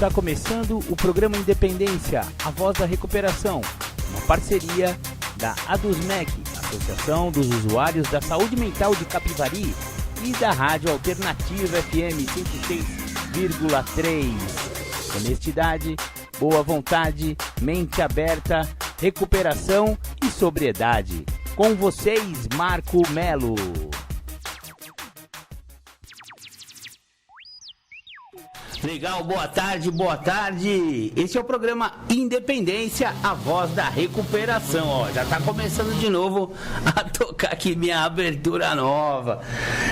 Está começando o programa Independência, a voz da recuperação, uma parceria da ADUSMEC, Associação dos Usuários da Saúde Mental de Capivari, e da Rádio Alternativa FM 106,3. Honestidade, boa vontade, mente aberta, recuperação e sobriedade. Com vocês, Marco Melo. Legal, boa tarde, boa tarde. Esse é o programa Independência, a voz da recuperação. Ó, já tá começando de novo a tocar aqui minha abertura nova.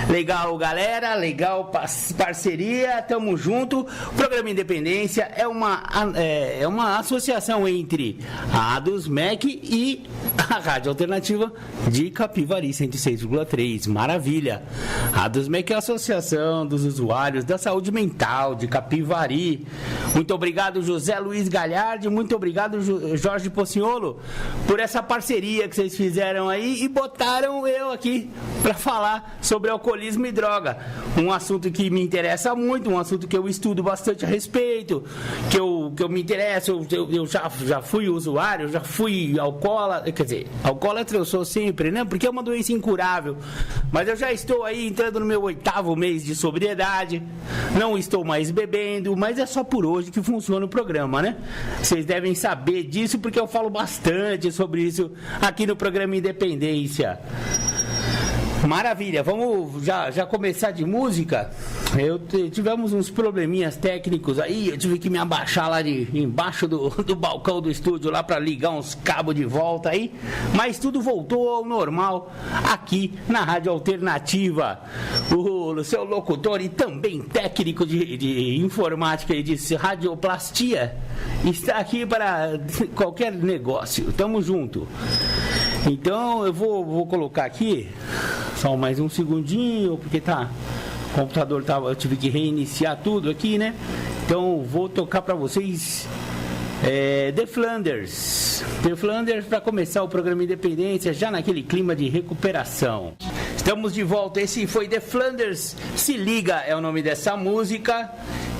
Legal, galera, legal parceria, tamo junto. O programa Independência é uma associação entre a ADUSMEC e a Rádio Alternativa de Capivari 106,3. Maravilha. A ADUSMEC é a Associação dos Usuários da Saúde Mental de Capivari. Muito obrigado, José Luiz Galhardi, muito obrigado, Jorge Pociolo, por essa parceria que vocês fizeram aí e botaram eu aqui para falar sobre alcoolismo e droga. Um assunto que me interessa muito, um assunto que eu estudo bastante a respeito, que eu me interesso, eu já fui usuário, já fui alcoólatra, quer dizer, alcoólatra eu sou sempre, né? Porque é uma doença incurável. Mas eu já estou aí entrando no meu 8º mês de sobriedade, não estou mais bebendo, mas é só por hoje que funciona o programa, né? Vocês devem saber disso porque eu falo bastante sobre isso aqui no programa Independência. Maravilha, vamos já começar de música. Tivemos uns probleminhas técnicos aí, eu tive que me abaixar lá de embaixo do balcão do estúdio lá para ligar uns cabos de volta aí, mas tudo voltou ao normal aqui na Rádio Alternativa. O seu locutor e também técnico de informática e de radioplastia está aqui para qualquer negócio. Tamo junto. Então eu vou colocar aqui só mais um segundinho, porque o computador eu tive que reiniciar tudo aqui, né? Então vou tocar para vocês The Flanders para começar o programa Independência, já naquele clima de recuperação. Estamos de volta, esse foi The Flanders, Se Liga é o nome dessa música.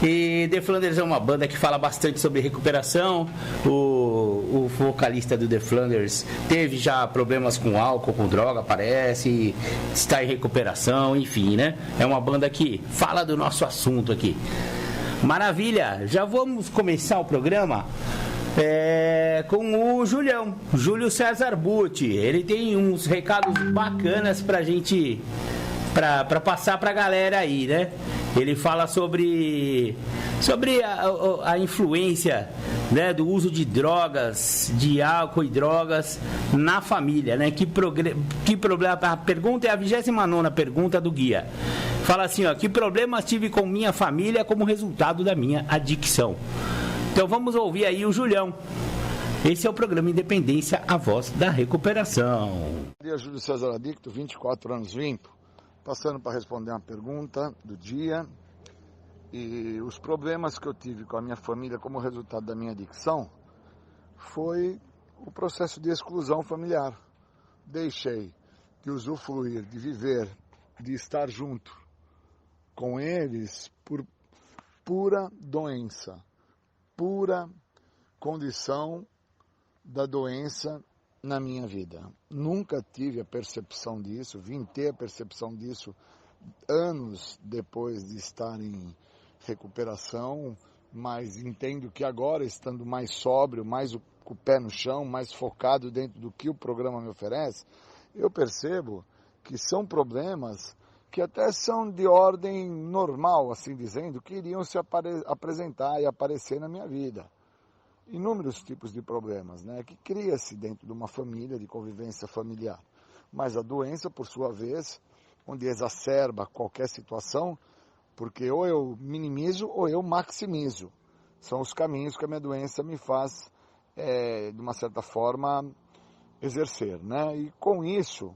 E The Flanders é uma banda que fala bastante sobre recuperação. O vocalista do The Flanders teve já problemas com álcool, com droga, parece, está em recuperação, enfim, né? É uma banda que fala do nosso assunto aqui. Maravilha, já vamos começar o programa com o Júlio César Butti. Ele tem uns recados bacanas pra gente, pra passar pra galera aí, né? Ele fala sobre a influência, né, do uso de drogas, de álcool e drogas na família, né? Que problema? A pergunta é a 29ª pergunta do guia. Fala assim, ó: que problemas tive com minha família como resultado da minha adicção? Então vamos ouvir aí o Julião. Esse é o programa Independência, a voz da recuperação. Bom dia, Júlio César Adicto, 24 anos limpo. Passando para responder uma pergunta do dia. E os problemas que eu tive com a minha família como resultado da minha adicção foi o processo de exclusão familiar. Deixei de usufruir, de viver, de estar junto com eles por pura doença, pura condição da doença na minha vida. Nunca tive a percepção disso, vim ter a percepção disso anos depois de estar em recuperação, mas entendo que agora, estando mais sóbrio, mais com o pé no chão, mais focado dentro do que o programa me oferece, eu percebo que são problemas que até são de ordem normal, assim dizendo, que iriam se apresentar e aparecer na minha vida. Inúmeros tipos de problemas, né, que cria-se dentro de uma família, de convivência familiar. Mas a doença, por sua vez, onde exacerba qualquer situação, porque ou eu minimizo ou eu maximizo. São os caminhos que a minha doença me faz, de uma certa forma, exercer, né? E com isso,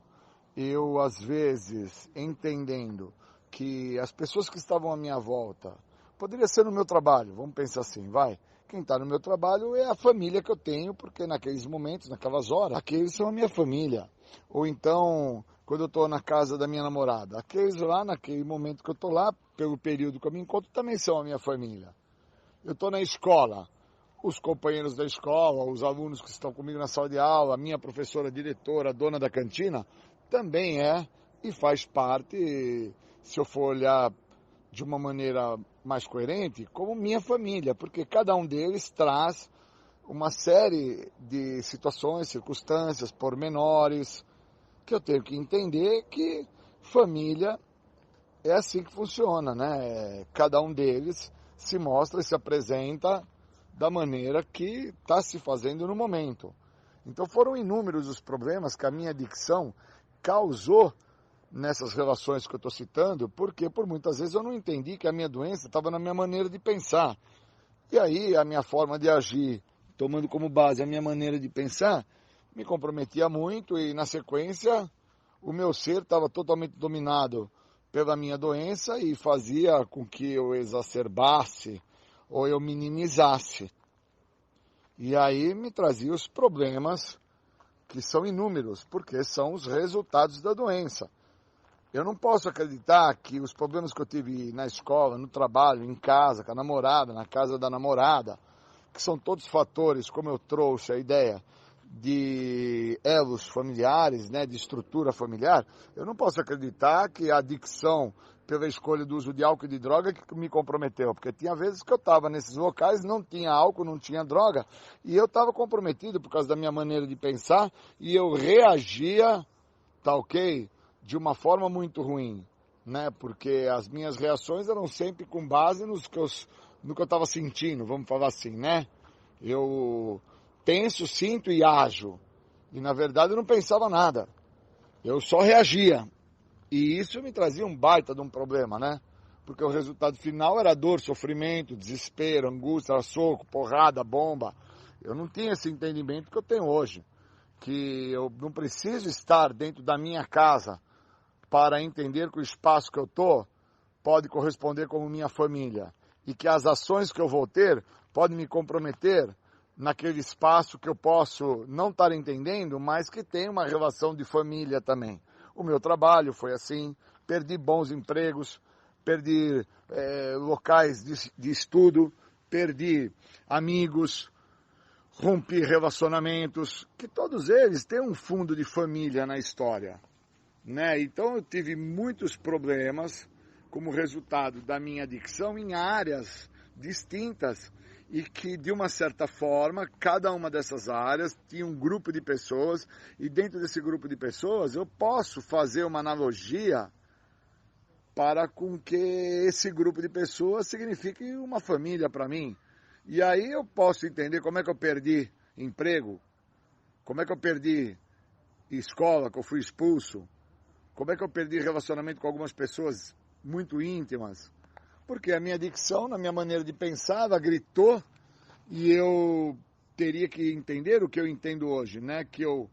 eu às vezes, entendendo que as pessoas que estavam à minha volta, poderia ser no meu trabalho, vamos pensar assim, vai. Quem está no meu trabalho é a família que eu tenho, porque naqueles momentos, naquelas horas, aqueles são a minha família. Ou então, quando eu estou na casa da minha namorada, aqueles lá, naquele momento que eu estou lá, pelo período que eu me encontro, também são a minha família. Eu estou na escola, os companheiros da escola, os alunos que estão comigo na sala de aula, a minha professora, diretora, a dona da cantina, também é e faz parte, se eu for olhar de uma maneira mais coerente, como minha família, porque cada um deles traz uma série de situações, circunstâncias, pormenores, que eu tenho que entender que família é assim que funciona, né? Cada um deles se mostra e se apresenta da maneira que está se fazendo no momento. Então foram inúmeros os problemas que a minha adicção causou nessas relações que eu estou citando, porque por muitas vezes eu não entendi que a minha doença estava na minha maneira de pensar. E aí a minha forma de agir, tomando como base a minha maneira de pensar, me comprometia muito e na sequência o meu ser estava totalmente dominado pela minha doença e fazia com que eu exacerbasse ou eu minimizasse. E aí me trazia os problemas que são inúmeros, porque são os resultados da doença. Eu não posso acreditar que os problemas que eu tive na escola, no trabalho, em casa, com a namorada, na casa da namorada, que são todos fatores, como eu trouxe a ideia, de elos familiares, né, de estrutura familiar, eu não posso acreditar que a adicção pela escolha do uso de álcool e de droga que me comprometeu, porque tinha vezes que eu estava nesses locais, não tinha álcool, não tinha droga, e eu estava comprometido por causa da minha maneira de pensar, e eu reagia, tá ok, de uma forma muito ruim, né, porque as minhas reações eram sempre com base no que eu estava sentindo, vamos falar assim, né, eu penso, sinto e ajo. E na verdade eu não pensava nada. Eu só reagia. E isso me trazia um baita de um problema, né? Porque o resultado final era dor, sofrimento, desespero, angústia, soco, porrada, bomba. Eu não tinha esse entendimento que eu tenho hoje. Que eu não preciso estar dentro da minha casa para entender que o espaço que eu estou pode corresponder como minha família. E que as ações que eu vou ter podem me comprometer naquele espaço que eu posso não estar entendendo, mas que tem uma relação de família também. O meu trabalho foi assim, perdi bons empregos, perdi locais de estudo, perdi amigos, rompi relacionamentos, que todos eles têm um fundo de família na história, né? Então eu tive muitos problemas como resultado da minha adicção em áreas distintas, e que, de uma certa forma, cada uma dessas áreas tinha um grupo de pessoas, e dentro desse grupo de pessoas eu posso fazer uma analogia para com que esse grupo de pessoas signifique uma família para mim. E aí eu posso entender como é que eu perdi emprego, como é que eu perdi escola, que eu fui expulso, como é que eu perdi relacionamento com algumas pessoas muito íntimas. Porque a minha adicção, na minha maneira de pensar, ela gritou e eu teria que entender o que eu entendo hoje, né? Que eu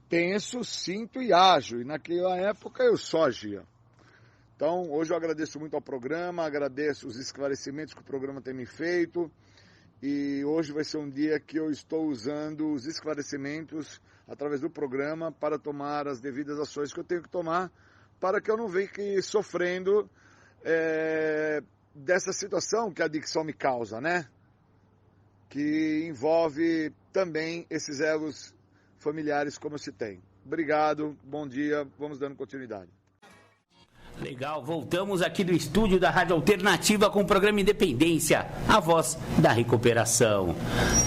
penso, sinto e ajo. E naquela época eu só agia. Então, hoje eu agradeço muito ao programa, agradeço os esclarecimentos que o programa tem me feito. E hoje vai ser um dia que eu estou usando os esclarecimentos através do programa para tomar as devidas ações que eu tenho que tomar para que eu não fique sofrendo dessa situação que a adicção me causa, né? Que envolve também esses elos familiares como se tem. Obrigado, bom dia, vamos dando continuidade. Legal, voltamos aqui do estúdio da Rádio Alternativa com o programa Independência, a voz da recuperação.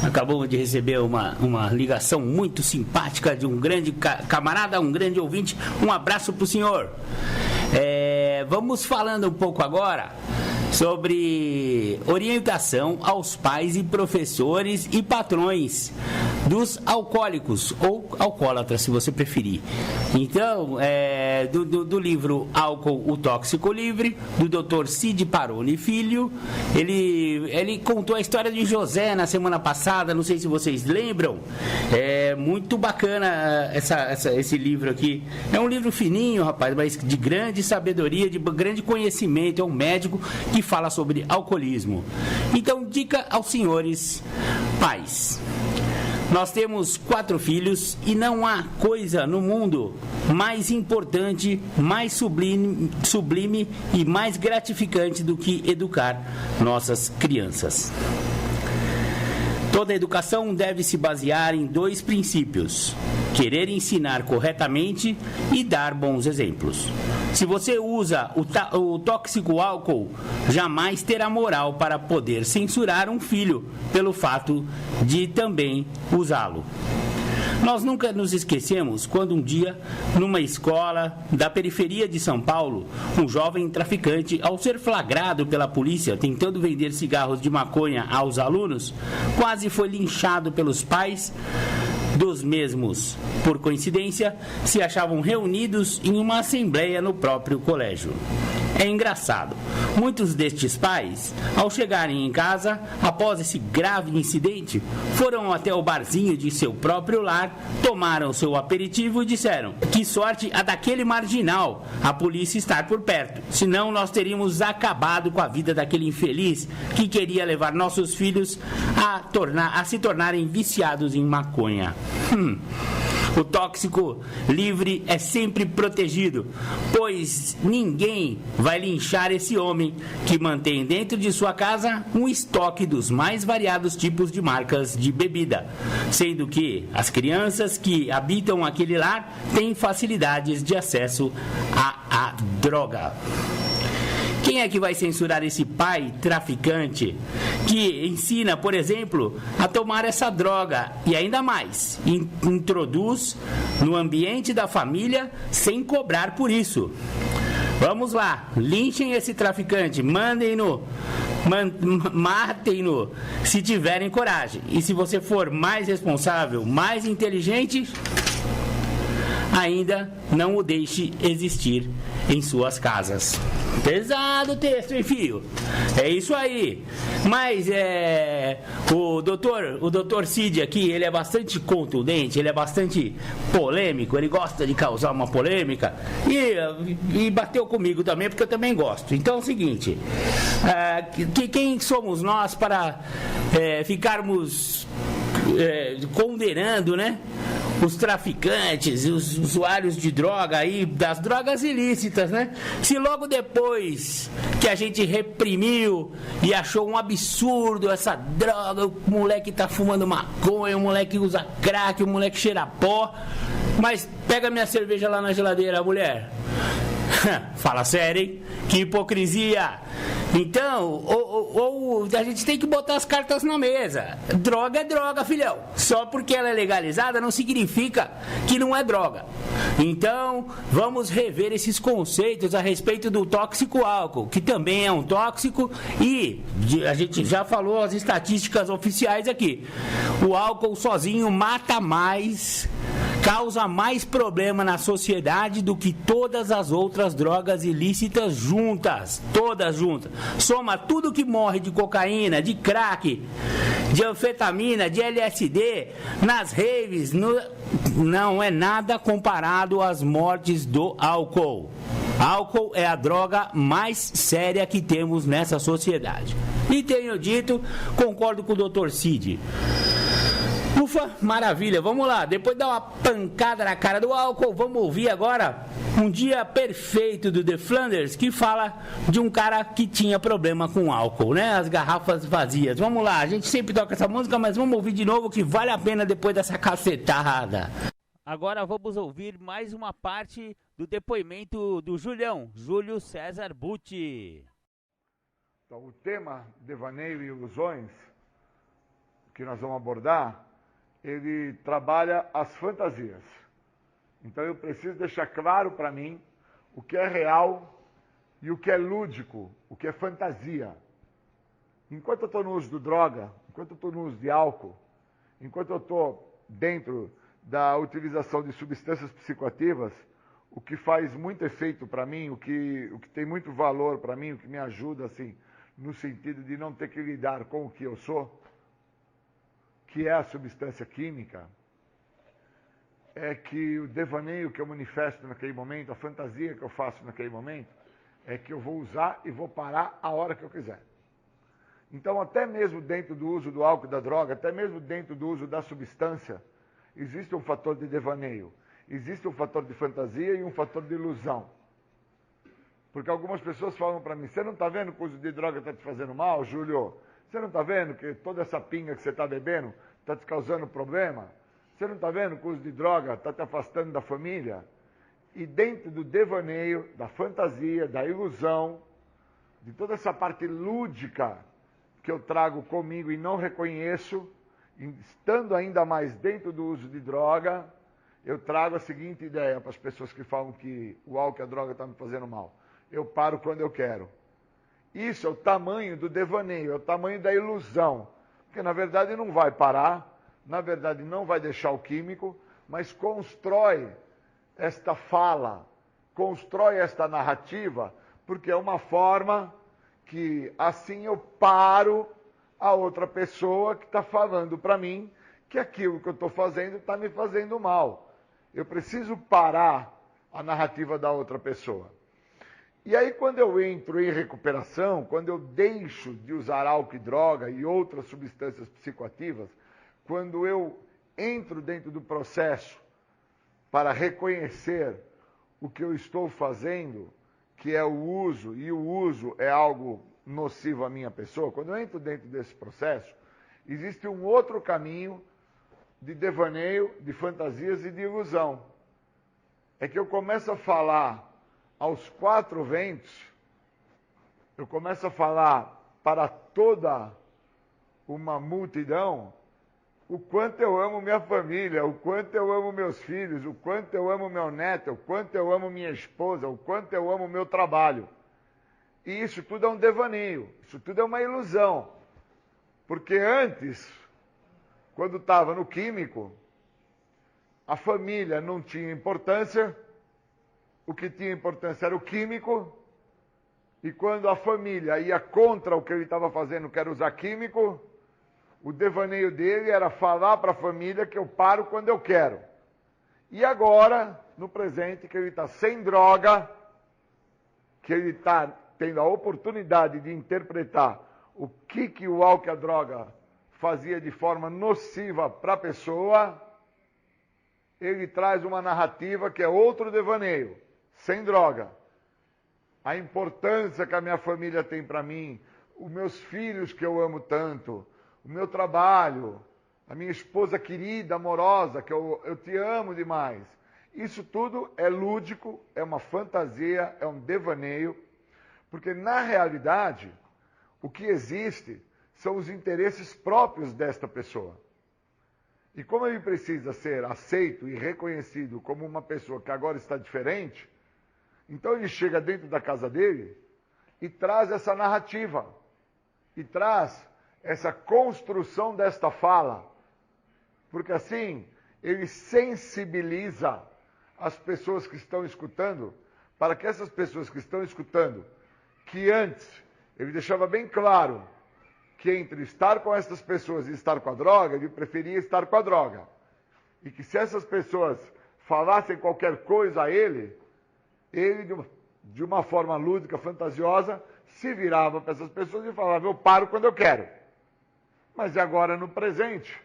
Acabamos de receber uma ligação muito simpática de um grande camarada, um grande ouvinte. Um abraço para o senhor. Vamos falando um pouco agora sobre orientação aos pais e professores e patrões dos alcoólicos ou alcoólatras, se você preferir. Então, do livro Álcool, o Tóxico Livre, do Dr. Cid Paroni Filho, ele contou a história de José na semana passada, não sei se vocês lembram. É muito bacana esse livro aqui. É um livro fininho, rapaz, mas de grande sabedoria, de grande conhecimento. É um médico que fala sobre alcoolismo. Então, dica aos senhores pais. Nós temos 4 filhos e não há coisa no mundo mais importante, mais sublime e mais gratificante do que educar nossas crianças. Toda educação deve se basear em 2 princípios: querer ensinar corretamente e dar bons exemplos. Se você usa o tóxico álcool, jamais terá moral para poder censurar um filho pelo fato de também usá-lo. Nós nunca nos esquecemos quando um dia, numa escola da periferia de São Paulo, um jovem traficante, ao ser flagrado pela polícia tentando vender cigarros de maconha aos alunos, quase foi linchado pelos pais dos mesmos. Por coincidência, se achavam reunidos em uma assembleia no próprio colégio. É engraçado. Muitos destes pais, ao chegarem em casa, após esse grave incidente, foram até o barzinho de seu próprio lar, tomaram seu aperitivo e disseram: que sorte a daquele marginal, a polícia estar por perto, senão nós teríamos acabado com a vida daquele infeliz que queria levar nossos filhos a se tornarem viciados em maconha. O tóxico livre é sempre protegido, pois ninguém vai linchar esse homem que mantém dentro de sua casa um estoque dos mais variados tipos de marcas de bebida, sendo que as crianças que habitam aquele lar têm facilidades de acesso à droga. Quem é que vai censurar esse pai traficante que ensina, por exemplo, a tomar essa droga e ainda mais, introduz no ambiente da família sem cobrar por isso? Vamos lá, linchem esse traficante, mandem-no, matem-no se tiverem coragem. E se você for mais responsável, mais inteligente, ainda não o deixe existir em suas casas. Pesado o texto, hein, filho? É isso aí. Mas o doutor Cid aqui, ele é bastante contundente, ele é bastante polêmico, ele gosta de causar uma polêmica e bateu comigo também, porque eu também gosto. Então é o seguinte, quem somos nós para ficarmos condenando, né, os traficantes, os usuários de droga aí, das drogas ilícitas, né? Se logo depois que a gente reprimiu e achou um absurdo essa droga, o moleque tá fumando maconha, o moleque usa crack, o moleque cheira pó, mas pega minha cerveja lá na geladeira, mulher. Fala sério, hein? Que hipocrisia! Então, ou a gente tem que botar as cartas na mesa. Droga é droga, filhão. Só porque ela é legalizada não significa que não é droga. Então, vamos rever esses conceitos a respeito do tóxico álcool, que também é um tóxico, e a gente já falou as estatísticas oficiais aqui. O álcool sozinho mata mais, causa mais problema na sociedade do que todas as outras drogas ilícitas juntas, todas juntas. Soma tudo que morre de cocaína, de crack, de anfetamina, de LSD, nas raves, não é nada comparado às mortes do álcool. Álcool é a droga mais séria que temos nessa sociedade. E tenho dito, concordo com o Dr. Cid. Ufa, maravilha, vamos lá, depois de dar uma pancada na cara do álcool, vamos ouvir agora Um Dia Perfeito do The Flanders, que fala de um cara que tinha problema com álcool, né? As garrafas vazias. Vamos lá, a gente sempre toca essa música, mas vamos ouvir de novo que vale a pena depois dessa cacetada. Agora vamos ouvir mais uma parte do depoimento do Júlio César Butti. Então, o tema devaneio e ilusões que nós vamos abordar, ele trabalha as fantasias. Então eu preciso deixar claro para mim o que é real e o que é lúdico, o que é fantasia. Enquanto eu estou no uso de droga, enquanto eu estou no uso de álcool, enquanto eu estou dentro da utilização de substâncias psicoativas, o que faz muito efeito para mim, o que tem muito valor para mim, o que me ajuda assim, no sentido de não ter que lidar com o que eu sou, que é a substância química, é que o devaneio que eu manifesto naquele momento, a fantasia que eu faço naquele momento, é que eu vou usar e vou parar a hora que eu quiser. Então, até mesmo dentro do uso do álcool e da droga, até mesmo dentro do uso da substância, existe um fator de devaneio, existe um fator de fantasia e um fator de ilusão. Porque algumas pessoas falam para mim, você não está vendo que o uso de droga está te fazendo mal, Júlio? Você não está vendo que toda essa pinga que você está bebendo está te causando problema? Você não está vendo que o uso de droga está te afastando da família? E dentro do devaneio, da fantasia, da ilusão, de toda essa parte lúdica que eu trago comigo e não reconheço, estando ainda mais dentro do uso de droga, eu trago a seguinte ideia para as pessoas que falam que o álcool e a droga estão me fazendo mal. Eu paro quando eu quero. Isso é o tamanho do devaneio, é o tamanho da ilusão. Porque na verdade não vai parar, na verdade não vai deixar o químico, mas constrói esta fala, constrói esta narrativa, porque é uma forma que assim eu paro a outra pessoa que está falando para mim que aquilo que eu estou fazendo está me fazendo mal. Eu preciso parar a narrativa da outra pessoa. E aí quando eu entro em recuperação, quando eu deixo de usar álcool e droga e outras substâncias psicoativas, quando eu entro dentro do processo para reconhecer o que eu estou fazendo, que é o uso, e o uso é algo nocivo à minha pessoa, quando eu entro dentro desse processo, existe um outro caminho de devaneio, de fantasias e de ilusão. É que eu começo a falar aos quatro ventos, eu começo a falar para toda uma multidão o quanto eu amo minha família, o quanto eu amo meus filhos, o quanto eu amo meu neto, o quanto eu amo minha esposa, o quanto eu amo meu trabalho. E isso tudo é um devaneio, isso tudo é uma ilusão. Porque antes, quando estava no químico, a família não tinha importância, o que tinha importância era o químico, e quando a família ia contra o que ele estava fazendo, que era usar químico, o devaneio dele era falar para a família que eu paro quando eu quero. E agora, no presente, que ele está sem droga, que ele está tendo a oportunidade de interpretar o que o álcool e a droga fazia de forma nociva para a pessoa, ele traz uma narrativa que é outro devaneio, sem droga. A importância que a minha família tem para mim, os meus filhos que eu amo tanto, o meu trabalho, a minha esposa querida, amorosa, que eu te amo demais. Isso tudo é lúdico, é uma fantasia, é um devaneio, porque na realidade, o que existe são os interesses próprios desta pessoa. E como ele precisa ser aceito e reconhecido como uma pessoa que agora está diferente, então ele chega dentro da casa dele e traz essa narrativa, e traz essa construção desta fala, porque assim ele sensibiliza as pessoas que estão escutando, para que essas pessoas que estão escutando, que antes ele deixava bem claro que entre estar com essas pessoas e estar com a droga, ele preferia estar com a droga. E que se essas pessoas falassem qualquer coisa a ele, de uma forma lúdica, fantasiosa, se virava para essas pessoas e falava, eu paro quando eu quero. Mas agora, no presente,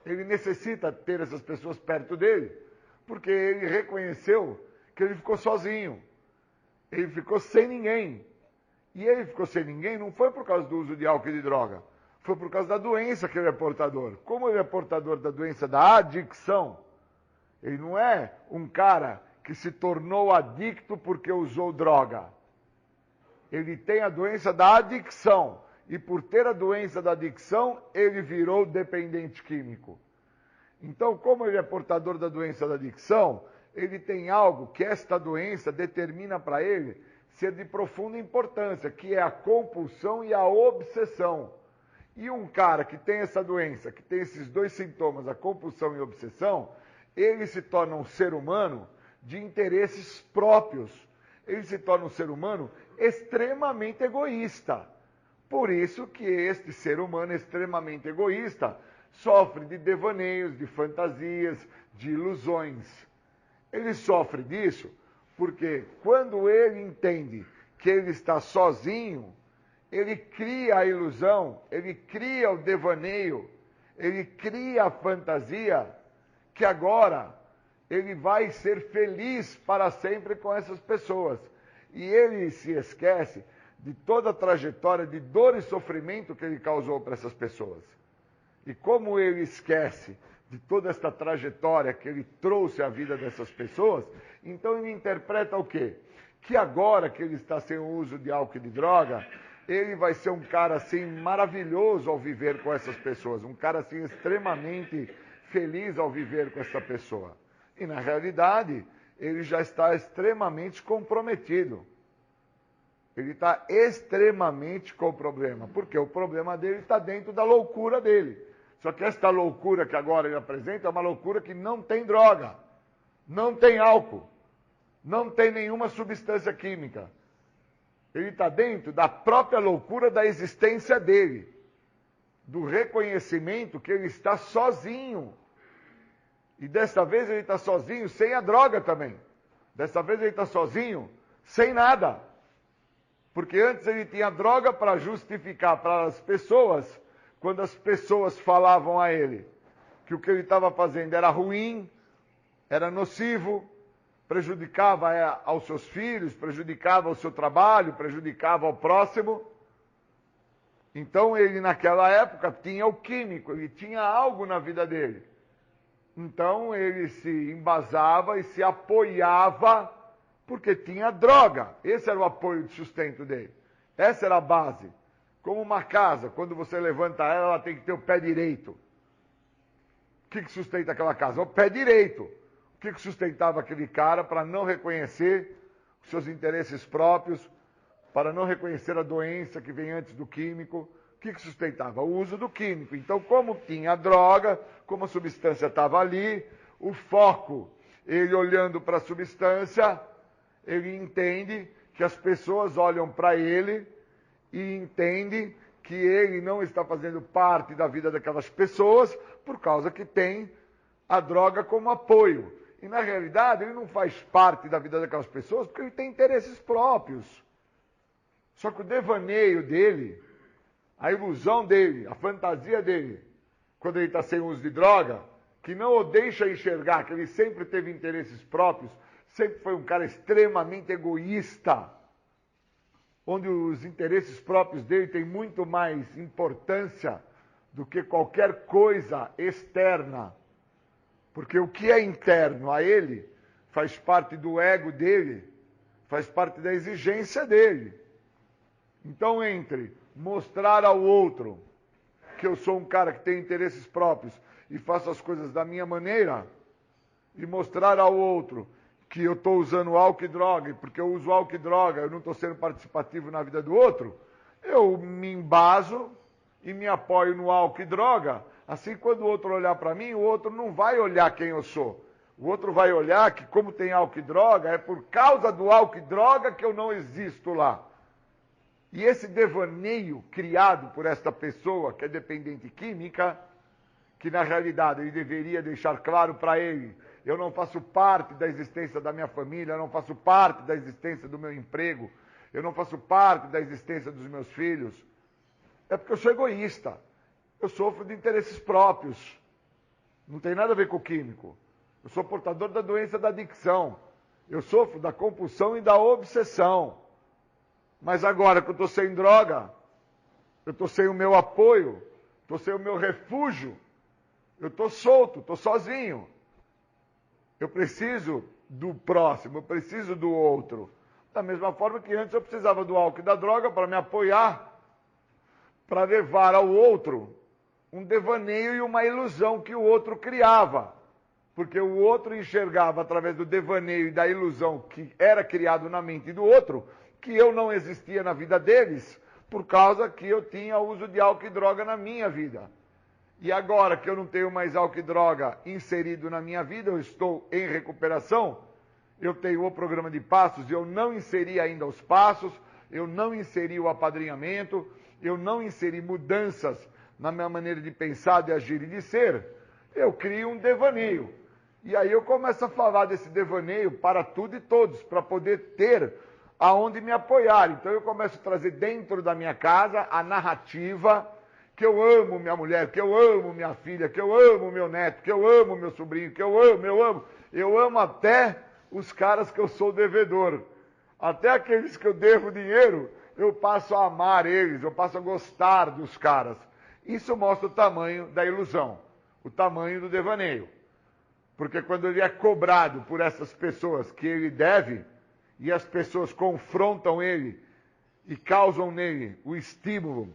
ele necessita ter essas pessoas perto dele, porque ele reconheceu que ele ficou sozinho. Ele ficou sem ninguém. E ele ficou sem ninguém não foi por causa do uso de álcool e de droga. Foi por causa da doença que ele é portador. Como ele é portador da doença da adicção, ele não é um cara que se tornou adicto porque usou droga. Ele tem a doença da adicção. E por ter a doença da adicção, ele virou dependente químico. Então, como ele é portador da doença da adicção, ele tem algo que esta doença determina para ele ser de profunda importância, que é a compulsão e a obsessão. E um cara que tem essa doença, que tem esses dois sintomas, a compulsão e a obsessão, ele se torna um ser humano de interesses próprios. Ele se torna um ser humano extremamente egoísta. Por isso que este ser humano extremamente egoísta sofre de devaneios, de fantasias, de ilusões. Ele sofre disso porque quando ele entende que ele está sozinho, ele cria a ilusão, ele cria o devaneio, ele cria a fantasia que agora ele vai ser feliz para sempre com essas pessoas. E ele se esquece de toda a trajetória de dor e sofrimento que ele causou para essas pessoas. E como ele esquece de toda esta trajetória que ele trouxe à vida dessas pessoas, então ele interpreta o quê? Que agora que ele está sem o uso de álcool e de droga, ele vai ser um cara assim maravilhoso ao viver com essas pessoas, um cara assim extremamente feliz ao viver com essa pessoa. E na realidade, ele já está extremamente comprometido. Ele está extremamente com o problema, porque o problema dele está dentro da loucura dele. Só que esta loucura que agora ele apresenta é uma loucura que não tem droga, não tem álcool, não tem nenhuma substância química. Ele está dentro da própria loucura da existência dele, do reconhecimento que ele está sozinho. E desta vez ele está sozinho sem a droga também. Desta vez ele está sozinho sem nada. Porque antes ele tinha droga para justificar para as pessoas, quando as pessoas falavam a ele que o que ele estava fazendo era ruim, era nocivo, prejudicava aos seus filhos, prejudicava o seu trabalho, prejudicava ao próximo. Então ele naquela época tinha o químico, ele tinha algo na vida dele. Então ele se embasava e se apoiava porque tinha droga. Esse era o apoio de sustento dele. Essa era a base. Como uma casa, quando você levanta ela, ela tem que ter o pé direito. O que sustenta aquela casa? O pé direito. O que sustentava aquele cara para não reconhecer os seus interesses próprios, para não reconhecer a doença que vem antes do químico? O que sustentava? O uso do químico. Então, como tinha droga, como a substância estava ali, o foco, ele olhando para a substância, ele entende que as pessoas olham para ele e entende que ele não está fazendo parte da vida daquelas pessoas por causa que tem a droga como apoio. E na realidade ele não faz parte da vida daquelas pessoas porque ele tem interesses próprios. Só que o devaneio dele, a ilusão dele, a fantasia dele, quando ele está sem uso de droga, que não o deixa enxergar que ele sempre teve interesses próprios, sempre foi um cara extremamente egoísta, onde os interesses próprios dele têm muito mais importância do que qualquer coisa externa. Porque o que é interno a ele faz parte do ego dele, faz parte da exigência dele. Então, entre mostrar ao outro que eu sou um cara que tem interesses próprios e faço as coisas da minha maneira, e mostrar ao outro que eu estou usando álcool e droga, e porque eu uso álcool e droga, eu não estou sendo participativo na vida do outro, eu me embaso e me apoio no álcool e droga. Assim, quando o outro olhar para mim, o outro não vai olhar quem eu sou. O outro vai olhar que, como tem álcool e droga, é por causa do álcool e droga que eu não existo lá. E esse devaneio criado por esta pessoa, que é dependente química, que na realidade ele deveria deixar claro para ele: eu não faço parte da existência da minha família, eu não faço parte da existência do meu emprego, eu não faço parte da existência dos meus filhos. É porque eu sou egoísta. Eu sofro de interesses próprios. Não tem nada a ver com o químico. Eu sou portador da doença da adicção. Eu sofro da compulsão e da obsessão. Mas agora que eu estou sem droga, eu estou sem o meu apoio, estou sem o meu refúgio, eu estou solto, estou sozinho. Eu preciso do próximo, eu preciso do outro. Da mesma forma que antes eu precisava do álcool e da droga para me apoiar, para levar ao outro um devaneio e uma ilusão que o outro criava. Porque o outro enxergava através do devaneio e da ilusão que era criado na mente do outro, que eu não existia na vida deles, por causa que eu tinha uso de álcool e droga na minha vida. E agora que eu não tenho mais álcool e droga inserido na minha vida, eu estou em recuperação, eu tenho o programa de passos, eu não inseri ainda os passos, eu não inseri o apadrinhamento, eu não inseri mudanças na minha maneira de pensar, de agir e de ser, eu crio um devaneio. E aí eu começo a falar desse devaneio para tudo e todos, para poder ter aonde me apoiar. Então eu começo a trazer dentro da minha casa a narrativa que eu amo minha mulher, que eu amo minha filha, que eu amo meu neto, que eu amo meu sobrinho, que eu amo. Eu amo até os caras que eu sou devedor. Até aqueles que eu devo dinheiro, eu passo a amar eles, eu passo a gostar dos caras. Isso mostra o tamanho da ilusão, o tamanho do devaneio. Porque quando ele é cobrado por essas pessoas que ele deve, e as pessoas confrontam ele e causam nele o estímulo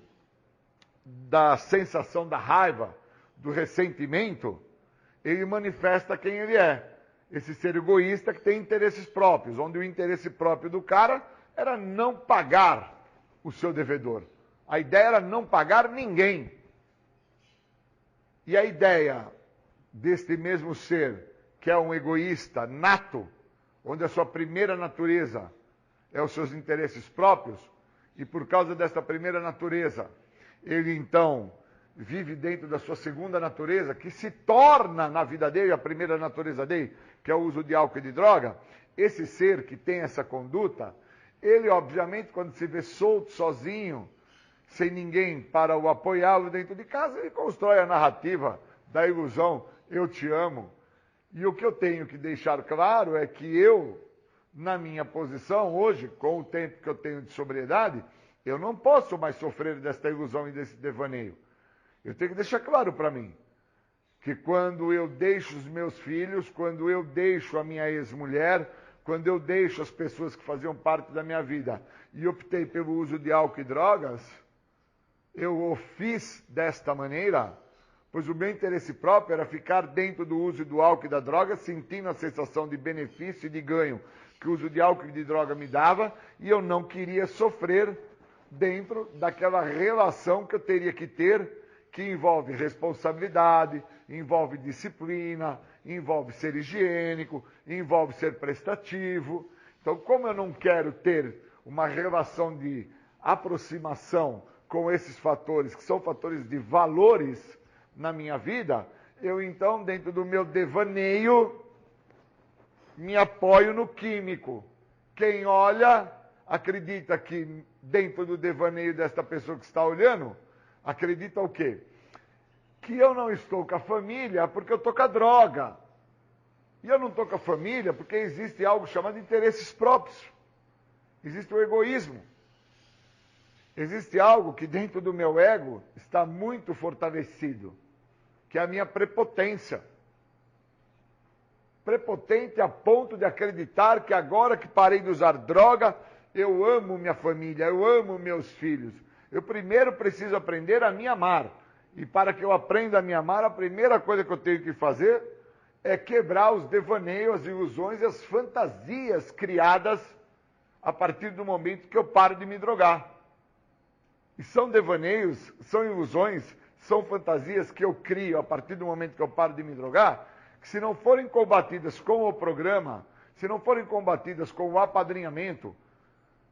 da sensação da raiva, do ressentimento, ele manifesta quem ele é. Esse ser egoísta que tem interesses próprios, onde o interesse próprio do cara era não pagar o seu devedor. A ideia era não pagar ninguém. E a ideia deste mesmo ser, que é um egoísta nato, onde a sua primeira natureza é os seus interesses próprios, e por causa desta primeira natureza, ele então vive dentro da sua segunda natureza, que se torna na vida dele a primeira natureza dele, que é o uso de álcool e de droga. Esse ser que tem essa conduta, ele obviamente quando se vê solto, sozinho, sem ninguém para o apoiá-lo dentro de casa, ele constrói a narrativa da ilusão, eu te amo. E o que eu tenho que deixar claro é que eu, na minha posição hoje, com o tempo que eu tenho de sobriedade, eu não posso mais sofrer desta ilusão e desse devaneio. Eu tenho que deixar claro para mim que quando eu deixo os meus filhos, quando eu deixo a minha ex-mulher, quando eu deixo as pessoas que faziam parte da minha vida e optei pelo uso de álcool e drogas, eu o fiz desta maneira, pois o meu interesse próprio era ficar dentro do uso do álcool e da droga, sentindo a sensação de benefício e de ganho que o uso de álcool e de droga me dava, e eu não queria sofrer dentro daquela relação que eu teria que ter, que envolve responsabilidade, envolve disciplina, envolve ser higiênico, envolve ser prestativo. Então, como eu não quero ter uma relação de aproximação com esses fatores, que são fatores de valores na minha vida, eu então, dentro do meu devaneio, me apoio no químico. Quem olha, acredita que dentro do devaneio desta pessoa que está olhando, acredita o quê? Que eu não estou com a família porque eu estou com a droga. E eu não estou com a família porque existe algo chamado interesses próprios. Existe o egoísmo. Existe algo que dentro do meu ego está muito fortalecido, que é a minha prepotência. Prepotente a ponto de acreditar que agora que parei de usar droga, eu amo minha família, eu amo meus filhos. Eu primeiro preciso aprender a me amar. E para que eu aprenda a me amar, a primeira coisa que eu tenho que fazer é quebrar os devaneios, as ilusões e as fantasias criadas a partir do momento que eu paro de me drogar. E são devaneios, são ilusões, são fantasias que eu crio a partir do momento que eu paro de me drogar, que se não forem combatidas com o programa, se não forem combatidas com o apadrinhamento,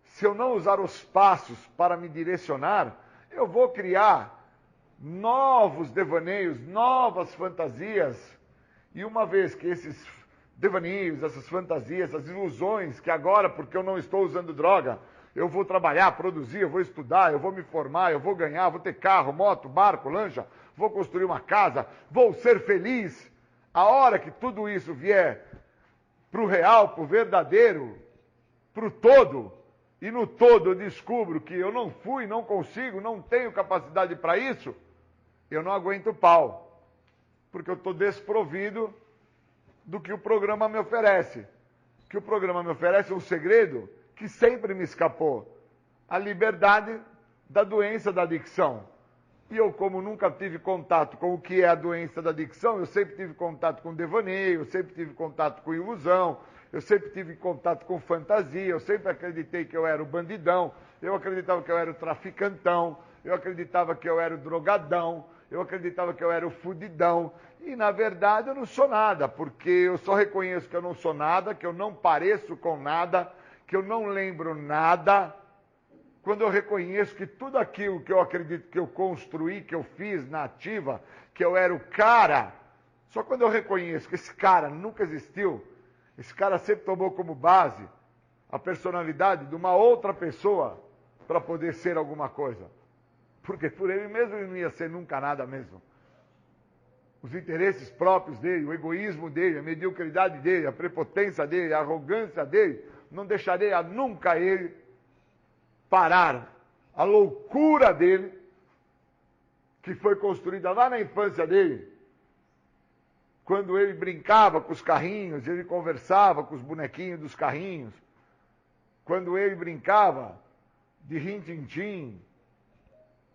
se eu não usar os passos para me direcionar, eu vou criar novos devaneios, novas fantasias. E uma vez que esses devaneios, essas fantasias, essas ilusões, que agora, porque eu não estou usando droga, eu vou trabalhar, produzir, eu vou estudar, eu vou me formar, eu vou ganhar, vou ter carro, moto, barco, lancha, vou construir uma casa, vou ser feliz. A hora que tudo isso vier para o real, para o verdadeiro, para o todo, e no todo eu descubro que eu não fui, não consigo, não tenho capacidade para isso, eu não aguento o pau, porque eu estou desprovido do que o programa me oferece. Que o programa me oferece um segredo que sempre me escapou, a liberdade da doença da adicção. E eu, como nunca tive contato com o que é a doença da adicção, eu sempre tive contato com devaneio, eu sempre tive contato com ilusão, eu sempre tive contato com fantasia, eu sempre acreditei que eu era o bandidão, eu acreditava que eu era o traficantão, eu acreditava que eu era o drogadão, eu acreditava que eu era o fudidão. E, na verdade, eu não sou nada, porque eu só reconheço que eu não sou nada, que eu não pareço com nada, que eu não lembro nada, quando eu reconheço que tudo aquilo que eu acredito que eu construí, que eu fiz na ativa, que eu era o cara, só quando eu reconheço que esse cara nunca existiu, esse cara sempre tomou como base a personalidade de uma outra pessoa para poder ser alguma coisa. Porque por ele mesmo ele não ia ser nunca nada mesmo. Os interesses próprios dele, o egoísmo dele, a mediocridade dele, a prepotência dele, a arrogância dele, não deixaria nunca ele parar. A loucura dele, que foi construída lá na infância dele, quando ele brincava com os carrinhos, ele conversava com os bonequinhos dos carrinhos, quando ele brincava de rin-tin-tin,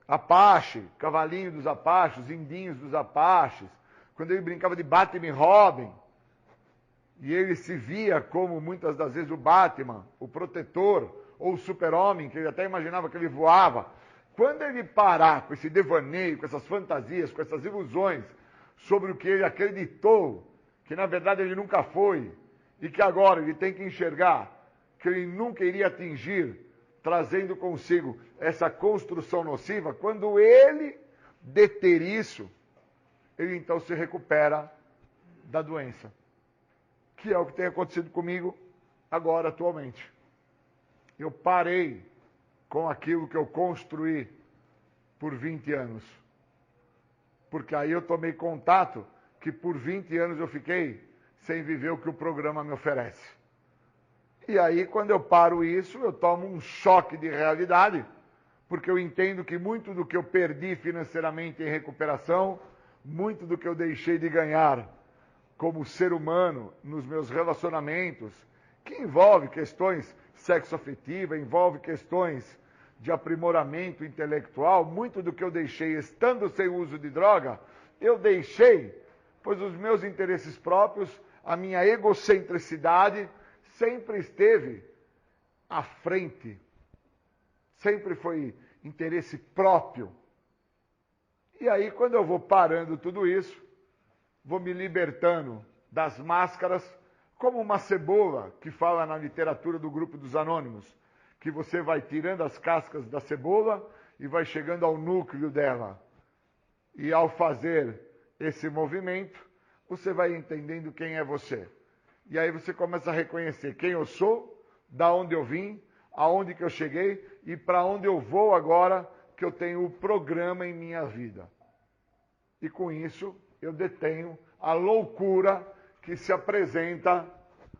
Apache, cavalinho dos Apaches, indinhos dos Apaches, quando ele brincava de Batman e Robin, e ele se via como muitas das vezes o Batman, o protetor, ou o super-homem, que ele até imaginava que ele voava. Quando ele parar com esse devaneio, com essas fantasias, com essas ilusões, sobre o que ele acreditou, que na verdade ele nunca foi, e que agora ele tem que enxergar que ele nunca iria atingir, trazendo consigo essa construção nociva, quando ele deter isso, ele então se recupera da doença. Que é o que tem acontecido comigo agora, atualmente. Eu parei com aquilo que eu construí por 20 anos. Porque aí eu tomei contato que por 20 anos eu fiquei sem viver o que o programa me oferece. E aí, quando eu paro isso, eu tomo um choque de realidade, porque eu entendo que muito do que eu perdi financeiramente em recuperação, muito do que eu deixei de ganhar como ser humano nos meus relacionamentos, que envolve questões sexoafetivas, envolve questões de aprimoramento intelectual, muito do que eu deixei estando sem uso de droga, eu deixei, pois os meus interesses próprios, a minha egocentricidade, sempre esteve à frente. Sempre foi interesse próprio. E aí, quando eu vou parando tudo isso, vou me libertando das máscaras, como uma cebola, que fala na literatura do Grupo dos Anônimos, que você vai tirando as cascas da cebola e vai chegando ao núcleo dela. E ao fazer esse movimento, você vai entendendo quem é você. E aí você começa a reconhecer quem eu sou, da onde eu vim, aonde que eu cheguei e para onde eu vou agora que eu tenho o programa em minha vida. E com isso eu detenho a loucura que se apresenta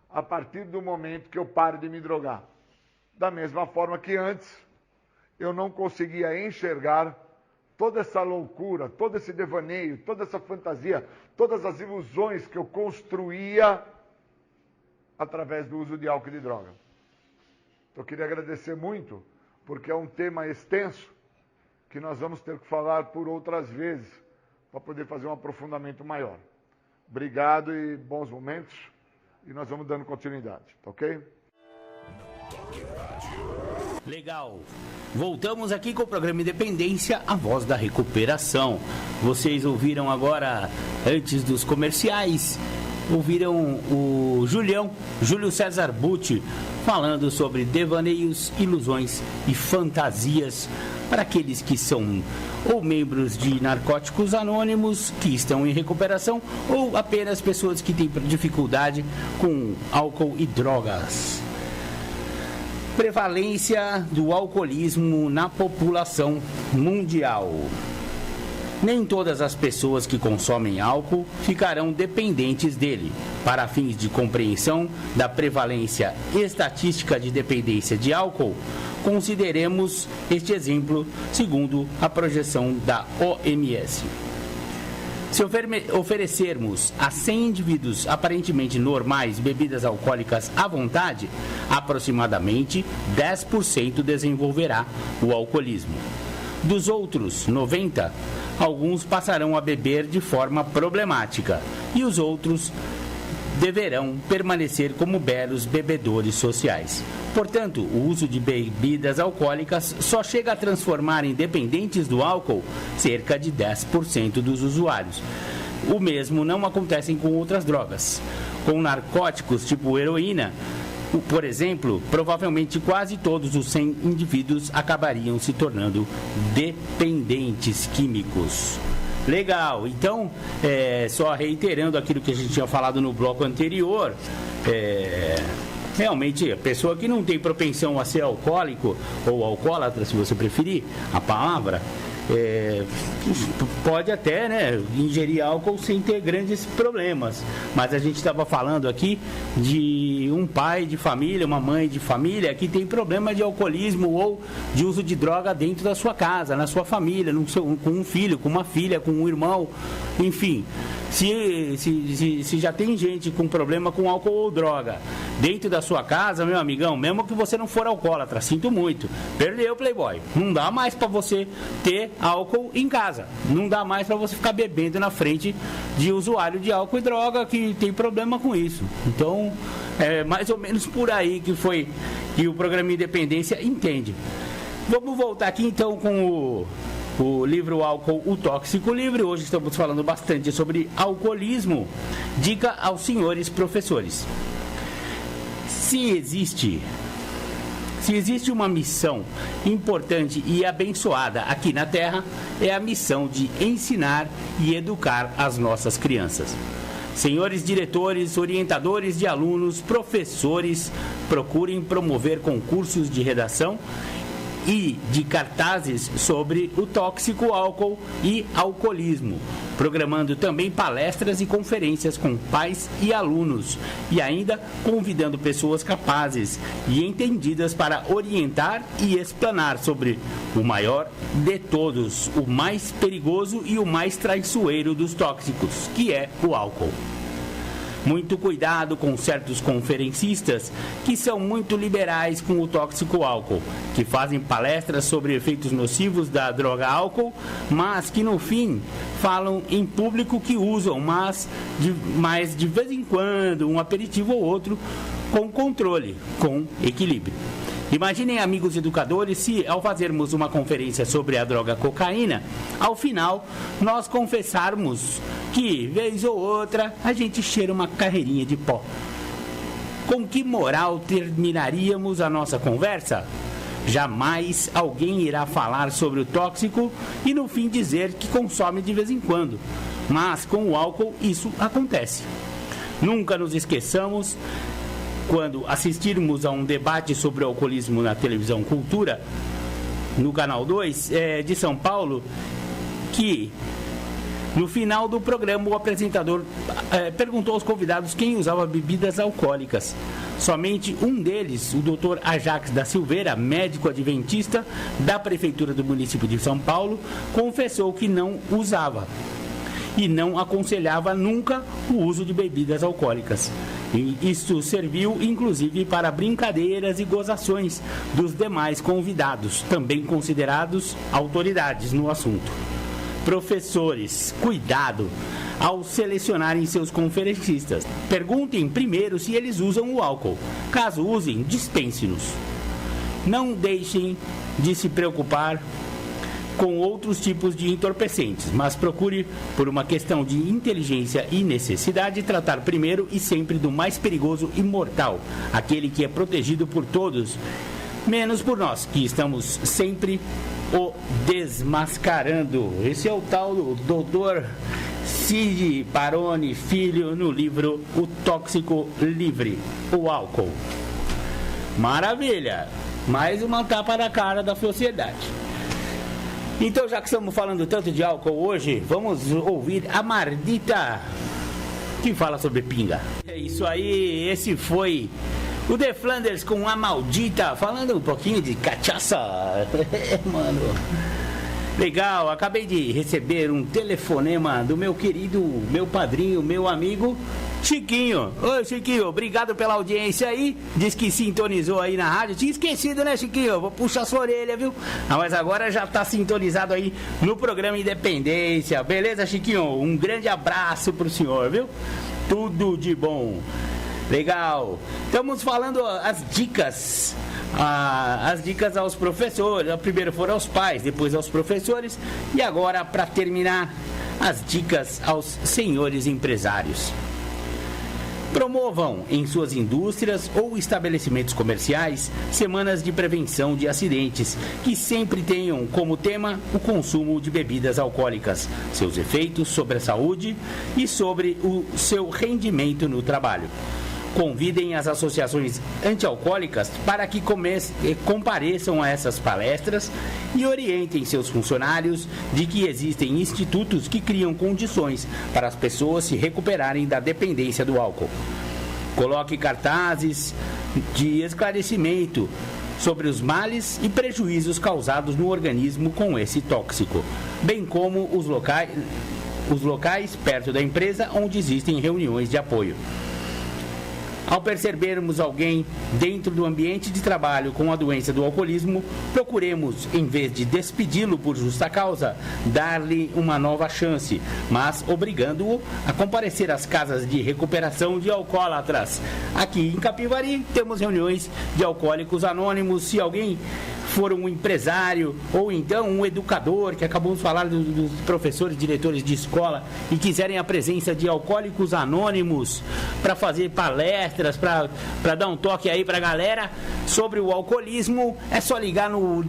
a partir do momento que eu paro de me drogar. Da mesma forma que antes eu não conseguia enxergar toda essa loucura, todo esse devaneio, toda essa fantasia, todas as ilusões que eu construía através do uso de álcool e de droga. Então, eu queria agradecer muito, porque é um tema extenso, que nós vamos ter que falar por outras vezes, para poder fazer um aprofundamento maior. Obrigado e bons momentos, e nós vamos dando continuidade, tá ok? Legal. Voltamos aqui com o programa Independência, a voz da recuperação. Vocês ouviram agora, antes dos comerciais, ouviram o Júlio César Butti, falando sobre devaneios, ilusões e fantasias para aqueles que são ou membros de narcóticos anônimos, que estão em recuperação, ou apenas pessoas que têm dificuldade com álcool e drogas. Prevalência do alcoolismo na população mundial. Nem todas as pessoas que consomem álcool ficarão dependentes dele. Para fins de compreensão da prevalência estatística de dependência de álcool, consideremos este exemplo segundo a projeção da OMS. Se oferecermos a 100 indivíduos aparentemente normais bebidas alcoólicas à vontade, aproximadamente 10% desenvolverá o alcoolismo. Dos outros 90%, alguns passarão a beber de forma problemática e os outros deverão permanecer como belos bebedores sociais. Portanto, o uso de bebidas alcoólicas só chega a transformar em dependentes do álcool cerca de 10% dos usuários. O mesmo não acontece com outras drogas. Com narcóticos tipo heroína, por exemplo, provavelmente quase todos os 100 indivíduos acabariam se tornando dependentes químicos. Legal, então, só reiterando aquilo que a gente tinha falado no bloco anterior, realmente a pessoa que não tem propensão a ser alcoólico ou alcoólatra, se você preferir a palavra, pode até, né, ingerir álcool sem ter grandes problemas. Mas a gente estava falando aqui de um pai de família, uma mãe de família que tem problema de alcoolismo ou de uso de droga dentro da sua casa, na sua família, com um filho, com uma filha, com um irmão, enfim. Se já tem gente com problema com álcool ou droga dentro da sua casa, meu amigão, mesmo que você não for alcoólatra, sinto muito, perdeu, Playboy. Não dá mais para você ter álcool em casa. Não dá mais para você ficar bebendo na frente de usuário de álcool e droga que tem problema com isso. Então, é mais ou menos por aí que o programa Independência entende. Vamos voltar aqui então com o livro Álcool, o Tóxico Livre. Hoje estamos falando bastante sobre alcoolismo. Dica aos senhores professores. Se existe uma missão importante e abençoada aqui na Terra, é a missão de ensinar e educar as nossas crianças. Senhores diretores, orientadores de alunos, professores, procurem promover concursos de redação e de cartazes sobre o tóxico álcool e alcoolismo, programando também palestras e conferências com pais e alunos, e ainda convidando pessoas capazes e entendidas para orientar e explanar sobre o maior de todos, o mais perigoso e o mais traiçoeiro dos tóxicos, que é o álcool. Muito cuidado com certos conferencistas que são muito liberais com o tóxico álcool, que fazem palestras sobre efeitos nocivos da droga álcool, mas que no fim falam em público que usam, mas de vez em quando, um aperitivo ou outro, com controle, com equilíbrio. Imaginem, amigos educadores, se ao fazermos uma conferência sobre a droga cocaína, ao final nós confessarmos que, vez ou outra, a gente cheira uma carreirinha de pó. Com que moral terminaríamos a nossa conversa? Jamais alguém irá falar sobre o tóxico e no fim dizer que consome de vez em quando. Mas com o álcool isso acontece. Nunca nos esqueçamos, quando assistirmos a um debate sobre o alcoolismo na televisão Cultura, no Canal 2 de São Paulo, que no final do programa o apresentador perguntou aos convidados quem usava bebidas alcoólicas. Somente um deles, o Dr. Ajax da Silveira, médico adventista da Prefeitura do município de São Paulo, confessou que não usava e não aconselhava nunca o uso de bebidas alcoólicas. E isso serviu, inclusive, para brincadeiras e gozações dos demais convidados, também considerados autoridades no assunto. Professores, cuidado ao selecionarem seus conferencistas. Perguntem primeiro se eles usam o álcool. Caso usem, dispense-nos. Não deixem de se preocupar com outros tipos de entorpecentes, mas procure, por uma questão de inteligência e necessidade, tratar primeiro e sempre do mais perigoso e mortal, aquele que é protegido por todos, menos por nós, que estamos sempre o desmascarando. Esse é o tal do Dr. Cid Baroni Filho, no livro O Tóxico Livre, o álcool. Maravilha! Mais uma tapa na cara da sociedade. Então, já que estamos falando tanto de álcool hoje, vamos ouvir a Mardita, que fala sobre pinga. É isso aí, esse foi o The Flanders com a Maldita, falando um pouquinho de cachaça. Mano, legal, acabei de receber um telefonema do meu querido, meu padrinho, meu amigo Chiquinho. Oi, Chiquinho, obrigado pela audiência aí. Diz que sintonizou aí na rádio. Tinha esquecido, né, Chiquinho? Vou puxar sua orelha, viu? Mas agora já tá sintonizado aí no programa Independência. Beleza, Chiquinho? Um grande abraço pro senhor, viu? Tudo de bom. Legal. Estamos falando as dicas. As dicas aos professores. Primeiro foram aos pais, depois aos professores. E agora, para terminar, as dicas aos senhores empresários. Promovam em suas indústrias ou estabelecimentos comerciais semanas de prevenção de acidentes, que sempre tenham como tema o consumo de bebidas alcoólicas, seus efeitos sobre a saúde e sobre o seu rendimento no trabalho. Convidem as associações antialcoólicas para que compareçam a essas palestras e orientem seus funcionários de que existem institutos que criam condições para as pessoas se recuperarem da dependência do álcool. Coloque cartazes de esclarecimento sobre os males e prejuízos causados no organismo com esse tóxico, bem como os locais perto da empresa onde existem reuniões de apoio. Ao percebermos alguém dentro do ambiente de trabalho com a doença do alcoolismo, procuremos, em vez de despedi-lo por justa causa, dar-lhe uma nova chance, mas obrigando-o a comparecer às casas de recuperação de alcoólatras. Aqui em Capivari temos reuniões de alcoólicos anônimos. Se alguém for um empresário ou então um educador, que acabamos de falar dos professores, diretores de escola, e quiserem a presença de alcoólicos anônimos para fazer palestras, para dar um toque aí para a galera sobre o alcoolismo, é só ligar no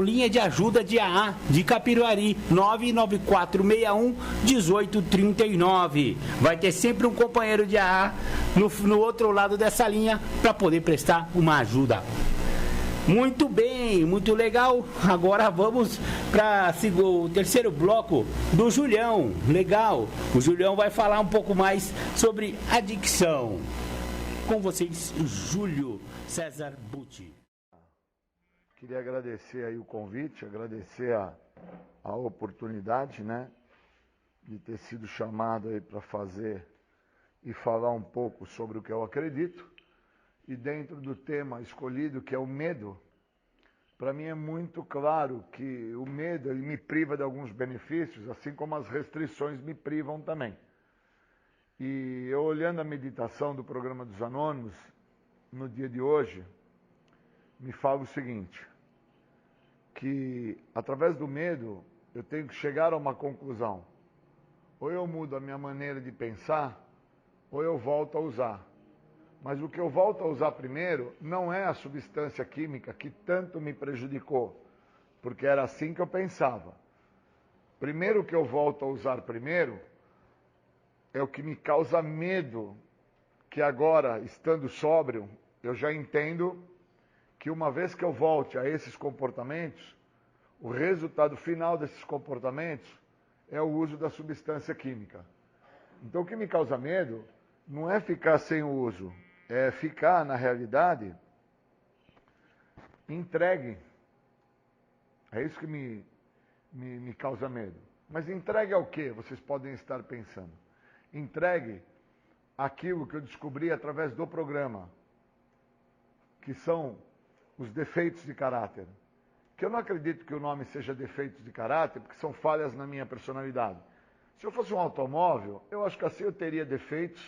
linha de ajuda de AA de Capivari, 99461-1839. Vai ter sempre um companheiro de AA no outro lado dessa linha para poder prestar uma ajuda. Muito bem, muito legal. Agora vamos para o terceiro bloco do Julião. Legal. O Julião vai falar um pouco mais sobre adicção. Com vocês, Júlio César Butti. Queria agradecer aí o convite, agradecer a oportunidade, né, de ter sido chamado aí para fazer e falar um pouco sobre o que eu acredito. E dentro do tema escolhido, que é o medo, para mim é muito claro que o medo ele me priva de alguns benefícios, assim como as restrições me privam também. E eu olhando a meditação do programa dos Anônimos, no dia de hoje, me fala o seguinte, que através do medo eu tenho que chegar a uma conclusão. Ou eu mudo a minha maneira de pensar, ou eu volto a usar. Mas o que eu volto a usar primeiro não é a substância química que tanto me prejudicou, porque era assim que eu pensava. Primeiro que eu volto a usar primeiro é o que me causa medo, que agora, estando sóbrio, eu já entendo que uma vez que eu volte a esses comportamentos, o resultado final desses comportamentos é o uso da substância química. Então o que me causa medo não é ficar sem o uso, é ficar, na realidade, entregue. É isso que me causa medo. Mas entregue ao quê? Vocês podem estar pensando. Entregue aquilo que eu descobri através do programa, que são os defeitos de caráter. Que eu não acredito que o nome seja defeitos de caráter, porque são falhas na minha personalidade. Se eu fosse um automóvel, eu acho que assim eu teria defeitos,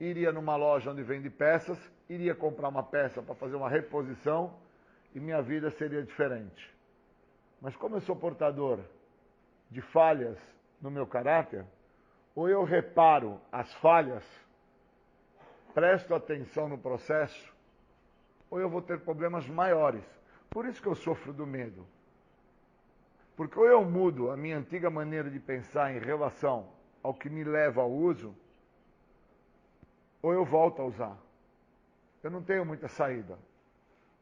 iria numa loja onde vende peças, iria comprar uma peça para fazer uma reposição e minha vida seria diferente. Mas como eu sou portador de falhas no meu caráter, ou eu reparo as falhas, presto atenção no processo, ou eu vou ter problemas maiores. Por isso que eu sofro do medo. Porque ou eu mudo a minha antiga maneira de pensar em relação ao que me leva ao uso, ou eu volto a usar. Eu não tenho muita saída.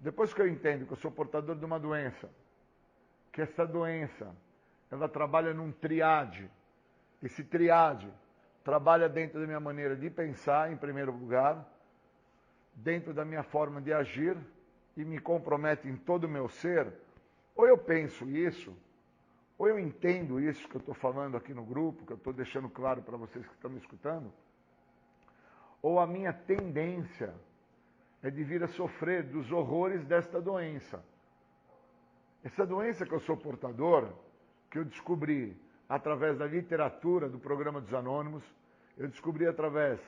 Depois que eu entendo que eu sou portador de uma doença, que essa doença, ela trabalha num triade. Esse triade trabalha dentro da minha maneira de pensar, em primeiro lugar, dentro da minha forma de agir, e me compromete em todo o meu ser. Ou eu penso isso, ou eu entendo isso que eu estou falando aqui no grupo, que eu estou deixando claro para vocês que estão me escutando, ou a minha tendência é de vir a sofrer dos horrores desta doença. Essa doença que eu sou portador, que eu descobri através da literatura do Programa dos Anônimos, eu descobri através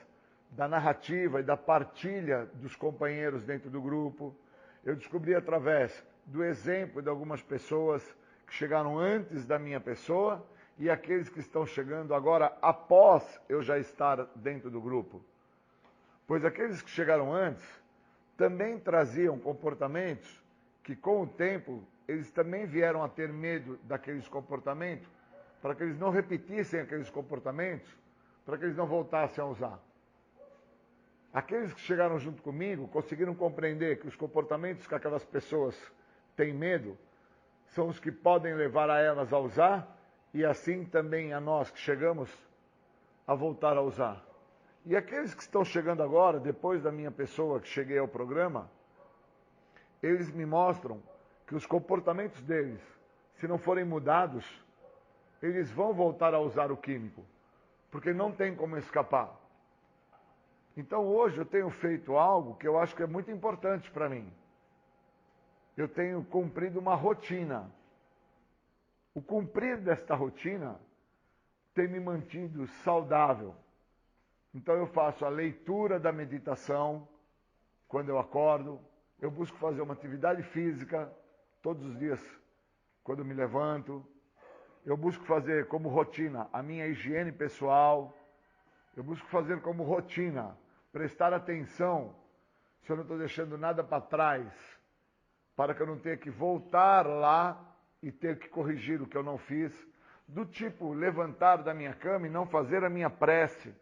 da narrativa e da partilha dos companheiros dentro do grupo, eu descobri através do exemplo de algumas pessoas que chegaram antes da minha pessoa e aqueles que estão chegando agora após eu já estar dentro do grupo. Pois aqueles que chegaram antes também traziam comportamentos que, com o tempo, eles também vieram a ter medo daqueles comportamentos, para que eles não repetissem aqueles comportamentos, para que eles não voltassem a usar. Aqueles que chegaram junto comigo conseguiram compreender que os comportamentos que aquelas pessoas têm medo são os que podem levar a elas a usar e assim também a nós que chegamos a voltar a usar. E aqueles que estão chegando agora, depois da minha pessoa que cheguei ao programa, eles me mostram que os comportamentos deles, se não forem mudados, eles vão voltar a usar o químico, porque não tem como escapar. Então hoje eu tenho feito algo que eu acho que é muito importante para mim. Eu tenho cumprido uma rotina. O cumprir desta rotina tem me mantido saudável. Então eu faço a leitura da meditação quando eu acordo. Eu busco fazer uma atividade física todos os dias quando eu me levanto. Eu busco fazer como rotina a minha higiene pessoal. Eu busco fazer como rotina prestar atenção se eu não estou deixando nada para trás, para que eu não tenha que voltar lá e ter que corrigir o que eu não fiz. Do tipo, levantar da minha cama e não fazer a minha prece,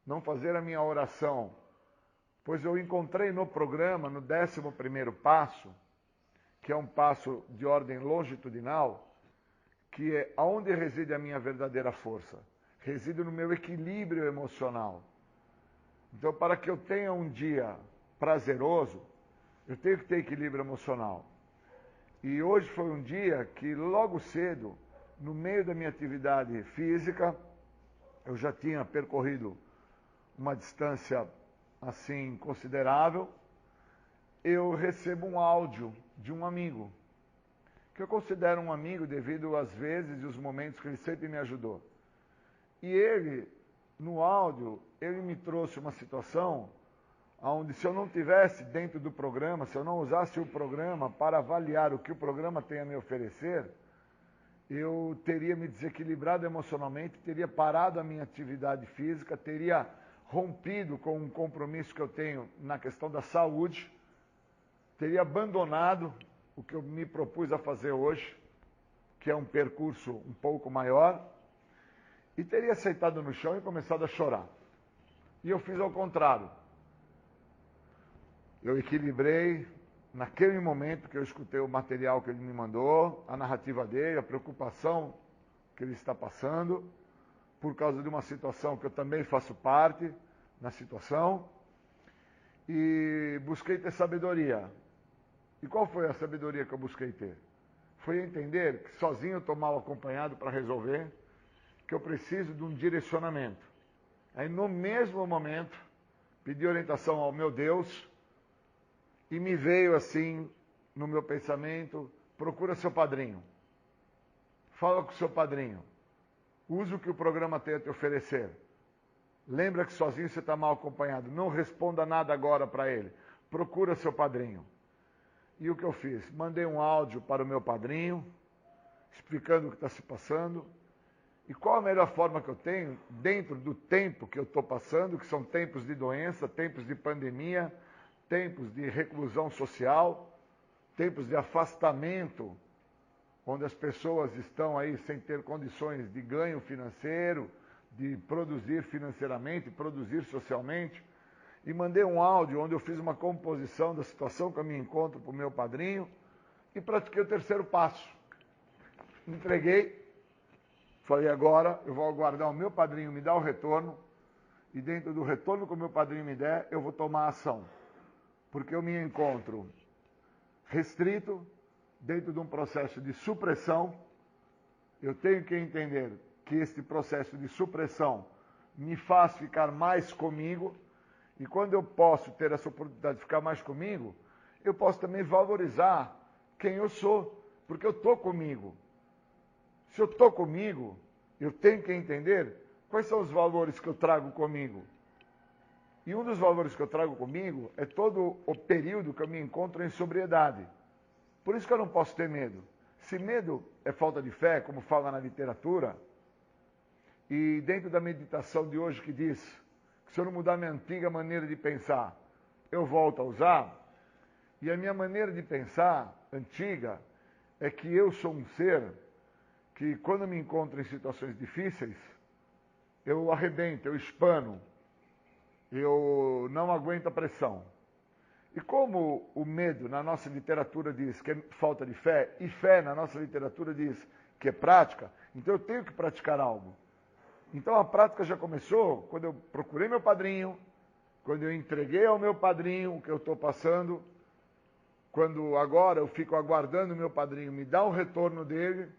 não fazer a minha oração. Pois eu encontrei no programa, no 11º passo, que é um passo de ordem longitudinal, que é onde reside a minha verdadeira força. Reside no meu equilíbrio emocional. Então, para que eu tenha um dia prazeroso, eu tenho que ter equilíbrio emocional. E hoje foi um dia que, logo cedo, no meio da minha atividade física, eu já tinha percorrido uma distância assim considerável, eu recebo um áudio de um amigo, que eu considero um amigo devido às vezes e os momentos que ele sempre me ajudou. E ele, no áudio, ele me trouxe uma situação onde, se eu não tivesse dentro do programa, se eu não usasse o programa para avaliar o que o programa tem a me oferecer, eu teria me desequilibrado emocionalmente, teria parado a minha atividade física, teria rompido com um compromisso que eu tenho na questão da saúde, teria abandonado o que eu me propus a fazer hoje, que é um percurso um pouco maior, e teria aceitado no chão e começado a chorar. E eu fiz ao contrário. Eu equilibrei, naquele momento que eu escutei o material que ele me mandou, a narrativa dele, a preocupação que ele está passando, por causa de uma situação que eu também faço parte na situação, e busquei ter sabedoria. E qual foi a sabedoria que eu busquei ter? Foi entender que sozinho eu estou mal acompanhado para resolver, que eu preciso de um direcionamento. Aí, no mesmo momento, pedi orientação ao meu Deus e me veio assim, no meu pensamento, procura seu padrinho. Fala com o seu padrinho. Usa o que o programa tem a te oferecer. Lembra que sozinho você está mal acompanhado. Não responda nada agora para ele. Procura seu padrinho. E o que eu fiz? Mandei um áudio para o meu padrinho, explicando o que está se passando. E qual a melhor forma que eu tenho, dentro do tempo que eu estou passando, que são tempos de doença, tempos de pandemia, tempos de reclusão social, tempos de afastamento, onde as pessoas estão aí sem ter condições de ganho financeiro, de produzir financeiramente, produzir socialmente. E mandei um áudio onde eu fiz uma composição da situação que eu me encontro para o meu padrinho e pratiquei o 3º passo. Entreguei. Falei, agora eu vou aguardar o meu padrinho me dar o retorno, e dentro do retorno que o meu padrinho me der, eu vou tomar ação. Porque eu me encontro restrito, dentro de um processo de supressão. Eu tenho que entender que este processo de supressão me faz ficar mais comigo, e quando eu posso ter essa oportunidade de ficar mais comigo, eu posso também valorizar quem eu sou, porque eu estou comigo. Se eu estou comigo, eu tenho que entender quais são os valores que eu trago comigo. E um dos valores que eu trago comigo é todo o período que eu me encontro em sobriedade. Por isso que eu não posso ter medo. Se medo é falta de fé, como fala na literatura, e dentro da meditação de hoje que diz que se eu não mudar minha antiga maneira de pensar, eu volto a usar, e a minha maneira de pensar antiga é que eu sou um ser que, quando me encontro em situações difíceis, eu arrebento, eu espano. eu não aguento a pressão. E como o medo na nossa literatura diz que é falta de fé, e fé na nossa literatura diz que é prática, então eu tenho que praticar algo. Então a prática já começou quando eu procurei meu padrinho, quando eu entreguei ao meu padrinho o que eu estou passando, quando agora eu fico aguardando o meu padrinho me dar o retorno dele,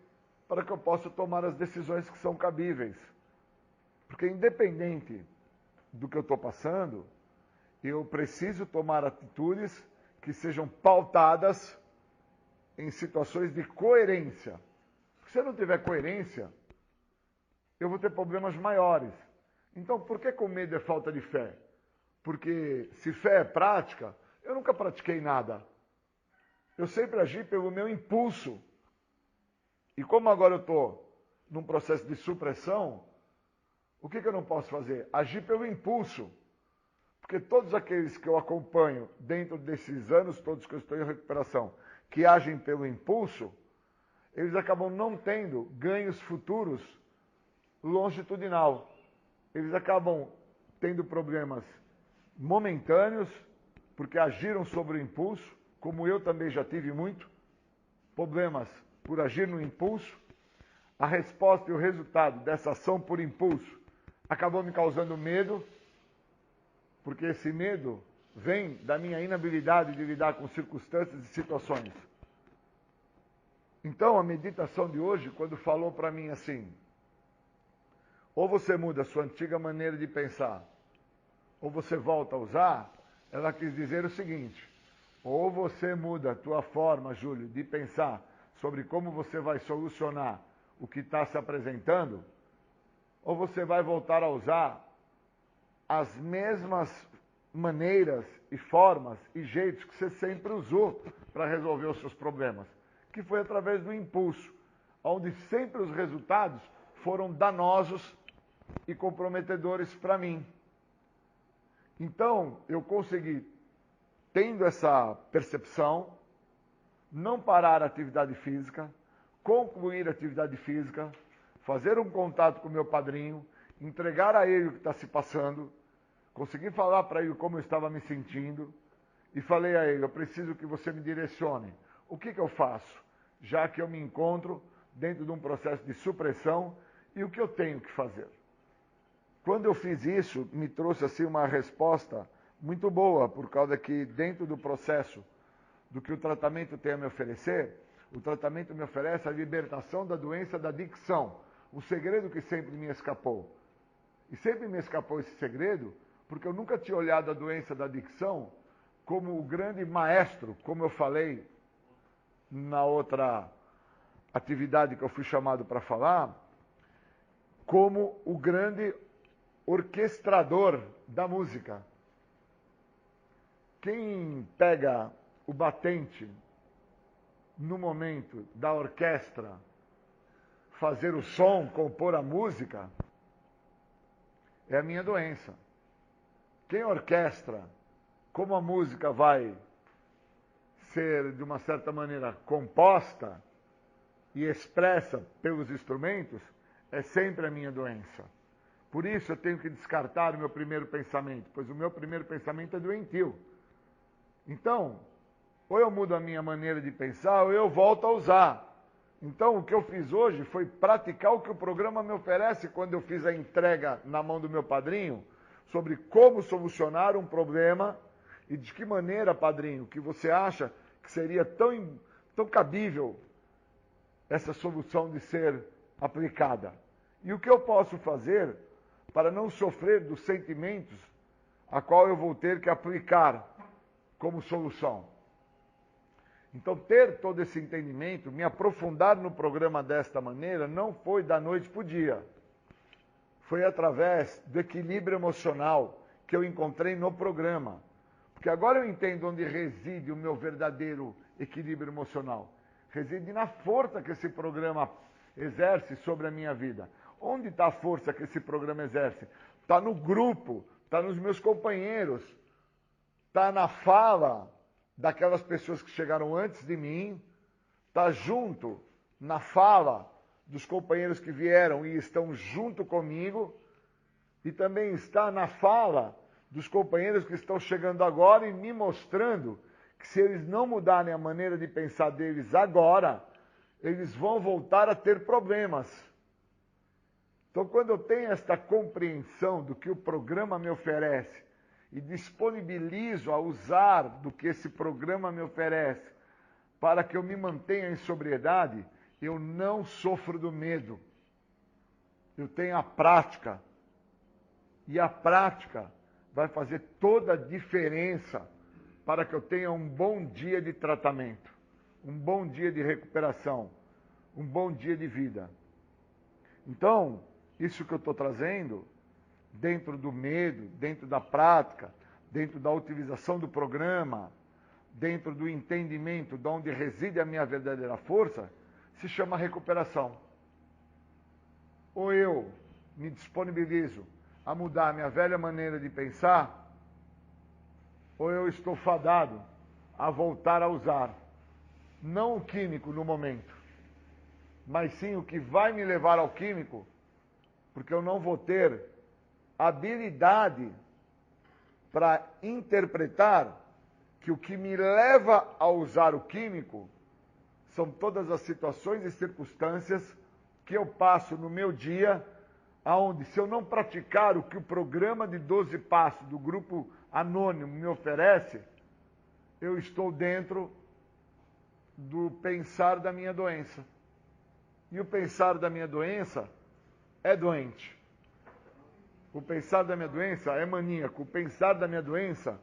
para que eu possa tomar as decisões que são cabíveis. Porque independente do que eu estou passando, eu preciso tomar atitudes que sejam pautadas em situações de coerência. Se eu não tiver coerência, eu vou ter problemas maiores. Então, por que com medo é falta de fé? Porque se fé é prática, eu nunca pratiquei nada. Eu sempre agi pelo meu impulso. E como agora eu estou num processo de supressão, o que eu não posso fazer? Agir pelo impulso. Porque todos aqueles que eu acompanho dentro desses anos todos que eu estou em recuperação, que agem pelo impulso, eles acabam não tendo ganhos futuros longitudinal. Eles acabam tendo problemas momentâneos, porque agiram sobre o impulso, como eu também já tive muito, problemas por agir no impulso. A resposta e o resultado dessa ação por impulso acabou me causando medo, porque esse medo vem da minha inabilidade de lidar com circunstâncias e situações. Então, a meditação de hoje, quando falou para mim assim, ou você muda a sua antiga maneira de pensar, ou você volta a usar, ela quis dizer o seguinte, ou você muda a tua forma, Júlio, de pensar sobre como você vai solucionar o que está se apresentando, ou você vai voltar a usar as mesmas maneiras e formas e jeitos que você sempre usou para resolver os seus problemas, que foi através do impulso, onde sempre os resultados foram danosos e comprometedores para mim. Então, eu consegui, tendo essa percepção, não parar a atividade física, concluir a atividade física, fazer um contato com o meu padrinho, entregar a ele o que está se passando, consegui falar para ele como eu estava me sentindo e falei a ele, eu preciso que você me direcione. O que eu faço? Já que eu me encontro dentro de um processo de supressão e o que eu tenho que fazer? Quando eu fiz isso, me trouxe assim uma resposta muito boa, por causa que dentro do processo do que o tratamento tem a me oferecer, o tratamento me oferece a libertação da doença da adicção, um segredo que sempre me escapou. E sempre me escapou esse segredo, porque eu nunca tinha olhado a doença da adicção como o grande maestro, como eu falei na outra atividade que eu fui chamado para falar, como o grande orquestrador da música. Quem pega o batente no momento da orquestra, fazer o som, compor a música, é a minha doença. Quem orquestra, como a música vai ser, de uma certa maneira, composta e expressa pelos instrumentos, é sempre a minha doença. Por isso eu tenho que descartar o meu primeiro pensamento, pois o meu primeiro pensamento é doentio. Então, ou eu mudo a minha maneira de pensar, ou eu volto a usar. Então, o que eu fiz hoje foi praticar o que o programa me oferece quando eu fiz a entrega na mão do meu padrinho, sobre como solucionar um problema e de que maneira, padrinho, que você acha que seria tão cabível essa solução de ser aplicada. E o que eu posso fazer para não sofrer dos sentimentos a qual eu vou ter que aplicar como solução. Então, ter todo esse entendimento, me aprofundar no programa desta maneira, não foi da noite para o dia. Foi através do equilíbrio emocional que eu encontrei no programa. Porque agora eu entendo onde reside o meu verdadeiro equilíbrio emocional. Reside na força que esse programa exerce sobre a minha vida. Onde está a força que esse programa exerce? Está no grupo, está nos meus companheiros, está na fala daquelas pessoas que chegaram antes de mim, está junto na fala dos companheiros que vieram e estão junto comigo, e também está na fala dos companheiros que estão chegando agora e me mostrando que se eles não mudarem a maneira de pensar deles agora, eles vão voltar a ter problemas. Então, quando eu tenho esta compreensão do que o programa me oferece e disponibilizo a usar do que esse programa me oferece para que eu me mantenha em sobriedade, eu não sofro do medo. Eu tenho a prática. E a prática vai fazer toda a diferença para que eu tenha um bom dia de tratamento, um bom dia de recuperação, um bom dia de vida. Então, isso que eu estou trazendo, dentro do medo, dentro da prática, dentro da utilização do programa, dentro do entendimento de onde reside a minha verdadeira força, se chama recuperação. Ou eu me disponibilizo a mudar a minha velha maneira de pensar, ou eu estou fadado a voltar a usar, não o químico no momento, mas sim o que vai me levar ao químico, porque eu não vou ter habilidade para interpretar que o que me leva a usar o químico são todas as situações e circunstâncias que eu passo no meu dia, aonde se eu não praticar o que o programa de 12 passos do grupo anônimo me oferece, eu estou dentro do pensar da minha doença. E o pensar da minha doença é doente. O pensar da minha doença é maníaco. O pensar da minha doença,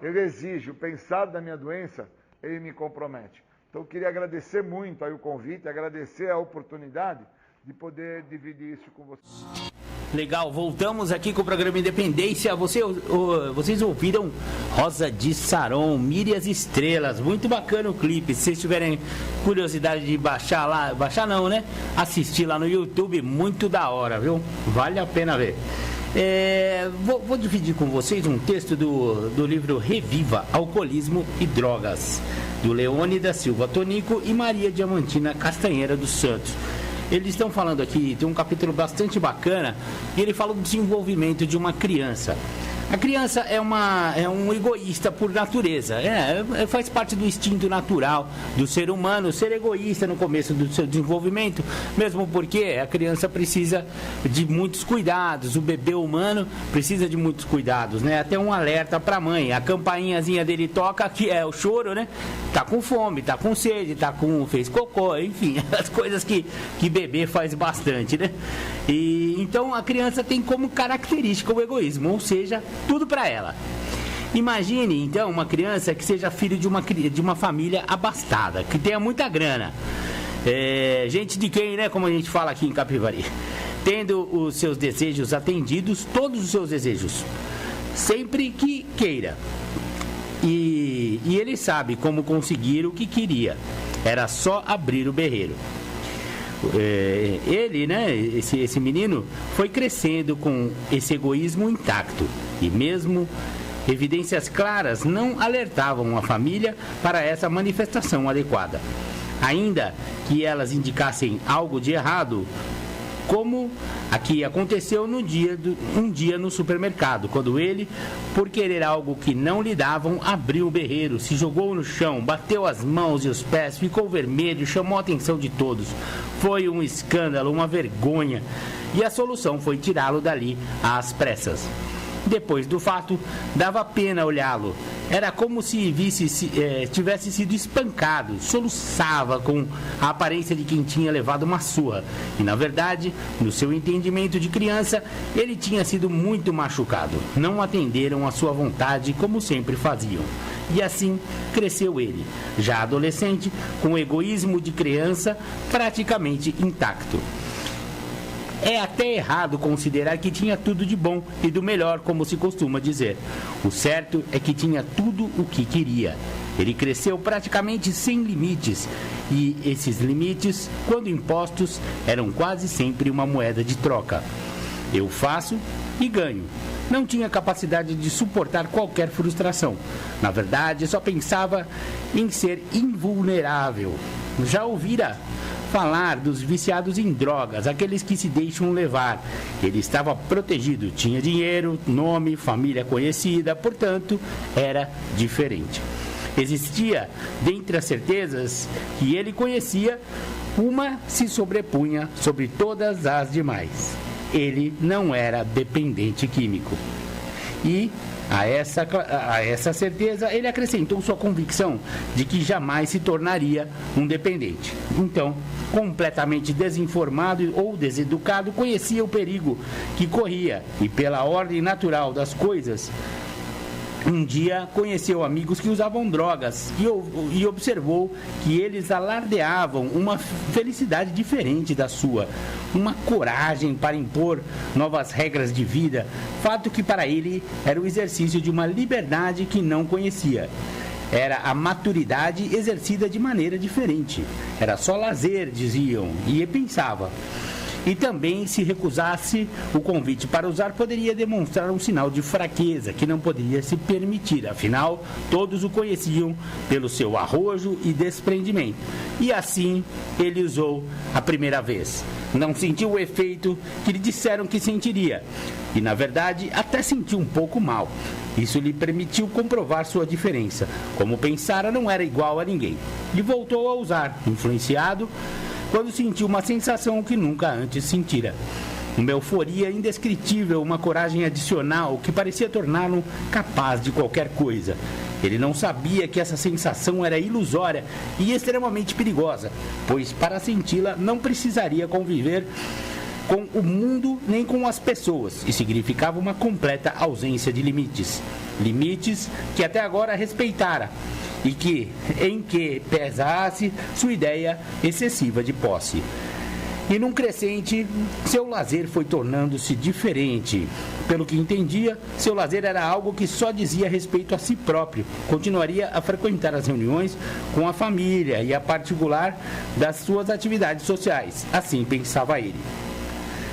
ele exige. O pensar da minha doença, ele me compromete. Então eu queria agradecer muito aí o convite, agradecer a oportunidade de poder dividir isso com vocês. Legal, voltamos aqui com o programa Independência. Vocês ouviram Rosa de Saron, Mire as Estrelas. Muito bacana o clipe. Se vocês tiverem curiosidade de baixar lá, baixar não, né? Assistir lá no YouTube, muito da hora, viu? Vale a pena ver. Vou dividir com vocês um texto do livro Reviva, Alcoolismo e Drogas, do Leone da Silva Tonico e Maria Diamantina Castanheira dos Santos. Eles estão falando aqui, tem um capítulo bastante bacana, e ele fala do desenvolvimento de uma criança. A criança é um egoísta por natureza, faz parte do instinto natural do ser humano ser egoísta no começo do seu desenvolvimento, mesmo porque a criança precisa de muitos cuidados, o bebê humano precisa de muitos cuidados, né? Até um alerta para a mãe, a campainhazinha dele toca, que é o choro, né? Tá com fome, tá com sede, fez cocô, enfim, as coisas que bebê faz bastante, né? E então a criança tem como característica o egoísmo, ou seja, tudo para ela. Imagine então uma criança que seja filho de uma família abastada, que tenha muita grana, gente de quem, né, como a gente fala aqui em Capivari, tendo os seus desejos atendidos, todos os seus desejos, sempre que queira, e ele sabe como conseguir o que queria, era só abrir o berreiro. Ele, né, esse menino, foi crescendo com esse egoísmo intacto, e mesmo evidências claras não alertavam a família para essa manifestação adequada. Ainda que elas indicassem algo de errado, como aqui aconteceu um dia no supermercado, quando ele, por querer algo que não lhe davam, abriu o berreiro, se jogou no chão, bateu as mãos e os pés, ficou vermelho, chamou a atenção de todos. Foi um escândalo, uma vergonha, e a solução foi tirá-lo dali às pressas. Depois do fato, dava pena olhá-lo. Era como se tivesse sido espancado, soluçava com a aparência de quem tinha levado uma surra. E, na verdade, no seu entendimento de criança, ele tinha sido muito machucado. Não atenderam à sua vontade como sempre faziam. E assim cresceu ele, já adolescente, com o egoísmo de criança praticamente intacto. É até errado considerar que tinha tudo de bom e do melhor, como se costuma dizer. O certo é que tinha tudo o que queria. Ele cresceu praticamente sem limites, e esses limites, quando impostos, eram quase sempre uma moeda de troca. Eu faço e ganho. Não tinha capacidade de suportar qualquer frustração. Na verdade, só pensava em ser invulnerável. Já ouvira falar dos viciados em drogas, aqueles que se deixam levar. Ele estava protegido, tinha dinheiro, nome, família conhecida, portanto, era diferente. Existia, dentre as certezas que ele conhecia, uma se sobrepunha sobre todas as demais. Ele não era dependente químico. E a essa certeza, ele acrescentou sua convicção de que jamais se tornaria um dependente. Então, completamente desinformado ou deseducado, conhecia o perigo que corria e, pela ordem natural das coisas, um dia conheceu amigos que usavam drogas e observou que eles alardeavam uma felicidade diferente da sua, uma coragem para impor novas regras de vida, fato que para ele era o exercício de uma liberdade que não conhecia. Era a maturidade exercida de maneira diferente. Era só lazer, diziam, e pensava. E também, se recusasse o convite para usar, poderia demonstrar um sinal de fraqueza que não poderia se permitir. Afinal, todos o conheciam pelo seu arrojo e desprendimento. E assim, ele usou a primeira vez. Não sentiu o efeito que lhe disseram que sentiria. E, na verdade, até sentiu um pouco mal. Isso lhe permitiu comprovar sua diferença. Como pensara, não era igual a ninguém. E voltou a usar, influenciado quando sentiu uma sensação que nunca antes sentira. Uma euforia indescritível, uma coragem adicional que parecia torná-lo capaz de qualquer coisa. Ele não sabia que essa sensação era ilusória e extremamente perigosa, pois para senti-la não precisaria conviver com o mundo nem com as pessoas, e significava uma completa ausência de limites. Limites que até agora respeitara, e em que pesasse sua ideia excessiva de posse. E num crescente, seu lazer foi tornando-se diferente. Pelo que entendia, seu lazer era algo que só dizia respeito a si próprio. Continuaria a frequentar as reuniões com a família e a particular das suas atividades sociais. Assim pensava ele.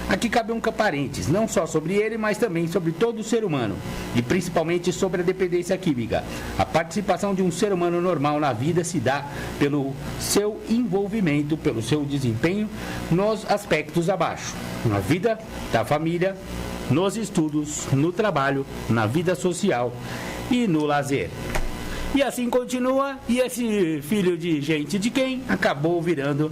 Aqui cabe um parênteses, não só sobre ele, mas também sobre todo o ser humano, e principalmente sobre a dependência química. A participação de um ser humano normal na vida se dá pelo seu envolvimento, pelo seu desempenho nos aspectos abaixo, na vida da família, nos estudos, no trabalho, na vida social e no lazer. E assim continua, e esse filho de gente de quem acabou virando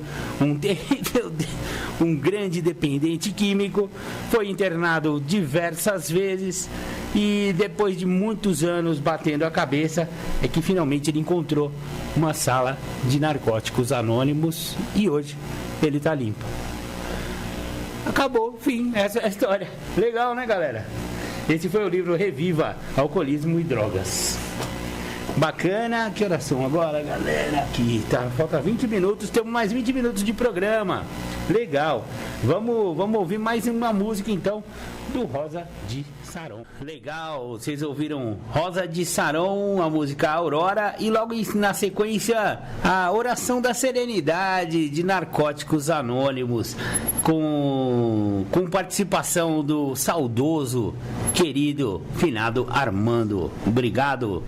um grande dependente químico, foi internado diversas vezes e depois de muitos anos batendo a cabeça, é que finalmente ele encontrou uma sala de narcóticos anônimos e hoje ele está limpo. Acabou, fim, essa é a história. Legal, né, galera? Esse foi o livro Reviva, Alcoolismo e Drogas. Bacana, que horas são agora, galera? Aqui, tá? Falta 20 minutos, temos mais 20 minutos de programa. Legal. Vamos ouvir mais uma música, então, do Rosa de Saron. Legal, vocês ouviram Rosa de Saron, a música Aurora, e logo na sequência, a Oração da Serenidade de Narcóticos Anônimos, com participação do saudoso, querido, finado Armando. Obrigado.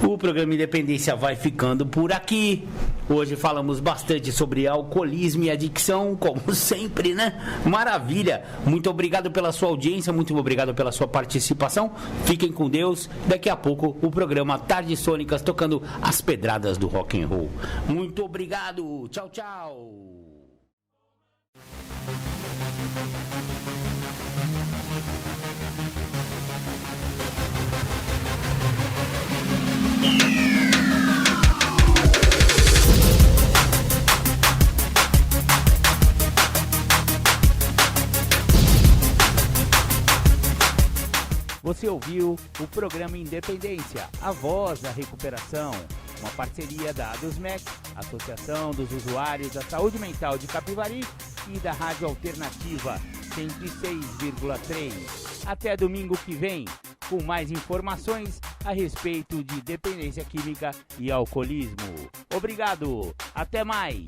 O programa Independência vai ficando por aqui. Hoje falamos bastante sobre alcoolismo e adicção, como sempre, né? Maravilha! Muito obrigado pela sua audiência, muito obrigado pela sua participação. Fiquem com Deus. Daqui a pouco o programa Tardes Sônicas tocando as pedradas do rock and roll. Muito obrigado. Tchau, tchau. Você ouviu o programa Independência, a voz da recuperação, uma parceria da ADUSMEC, Associação dos Usuários da Saúde Mental de Capivari, e da Rádio Alternativa 106,3. Até domingo que vem, com mais informações a respeito de dependência química e alcoolismo. Obrigado, até mais!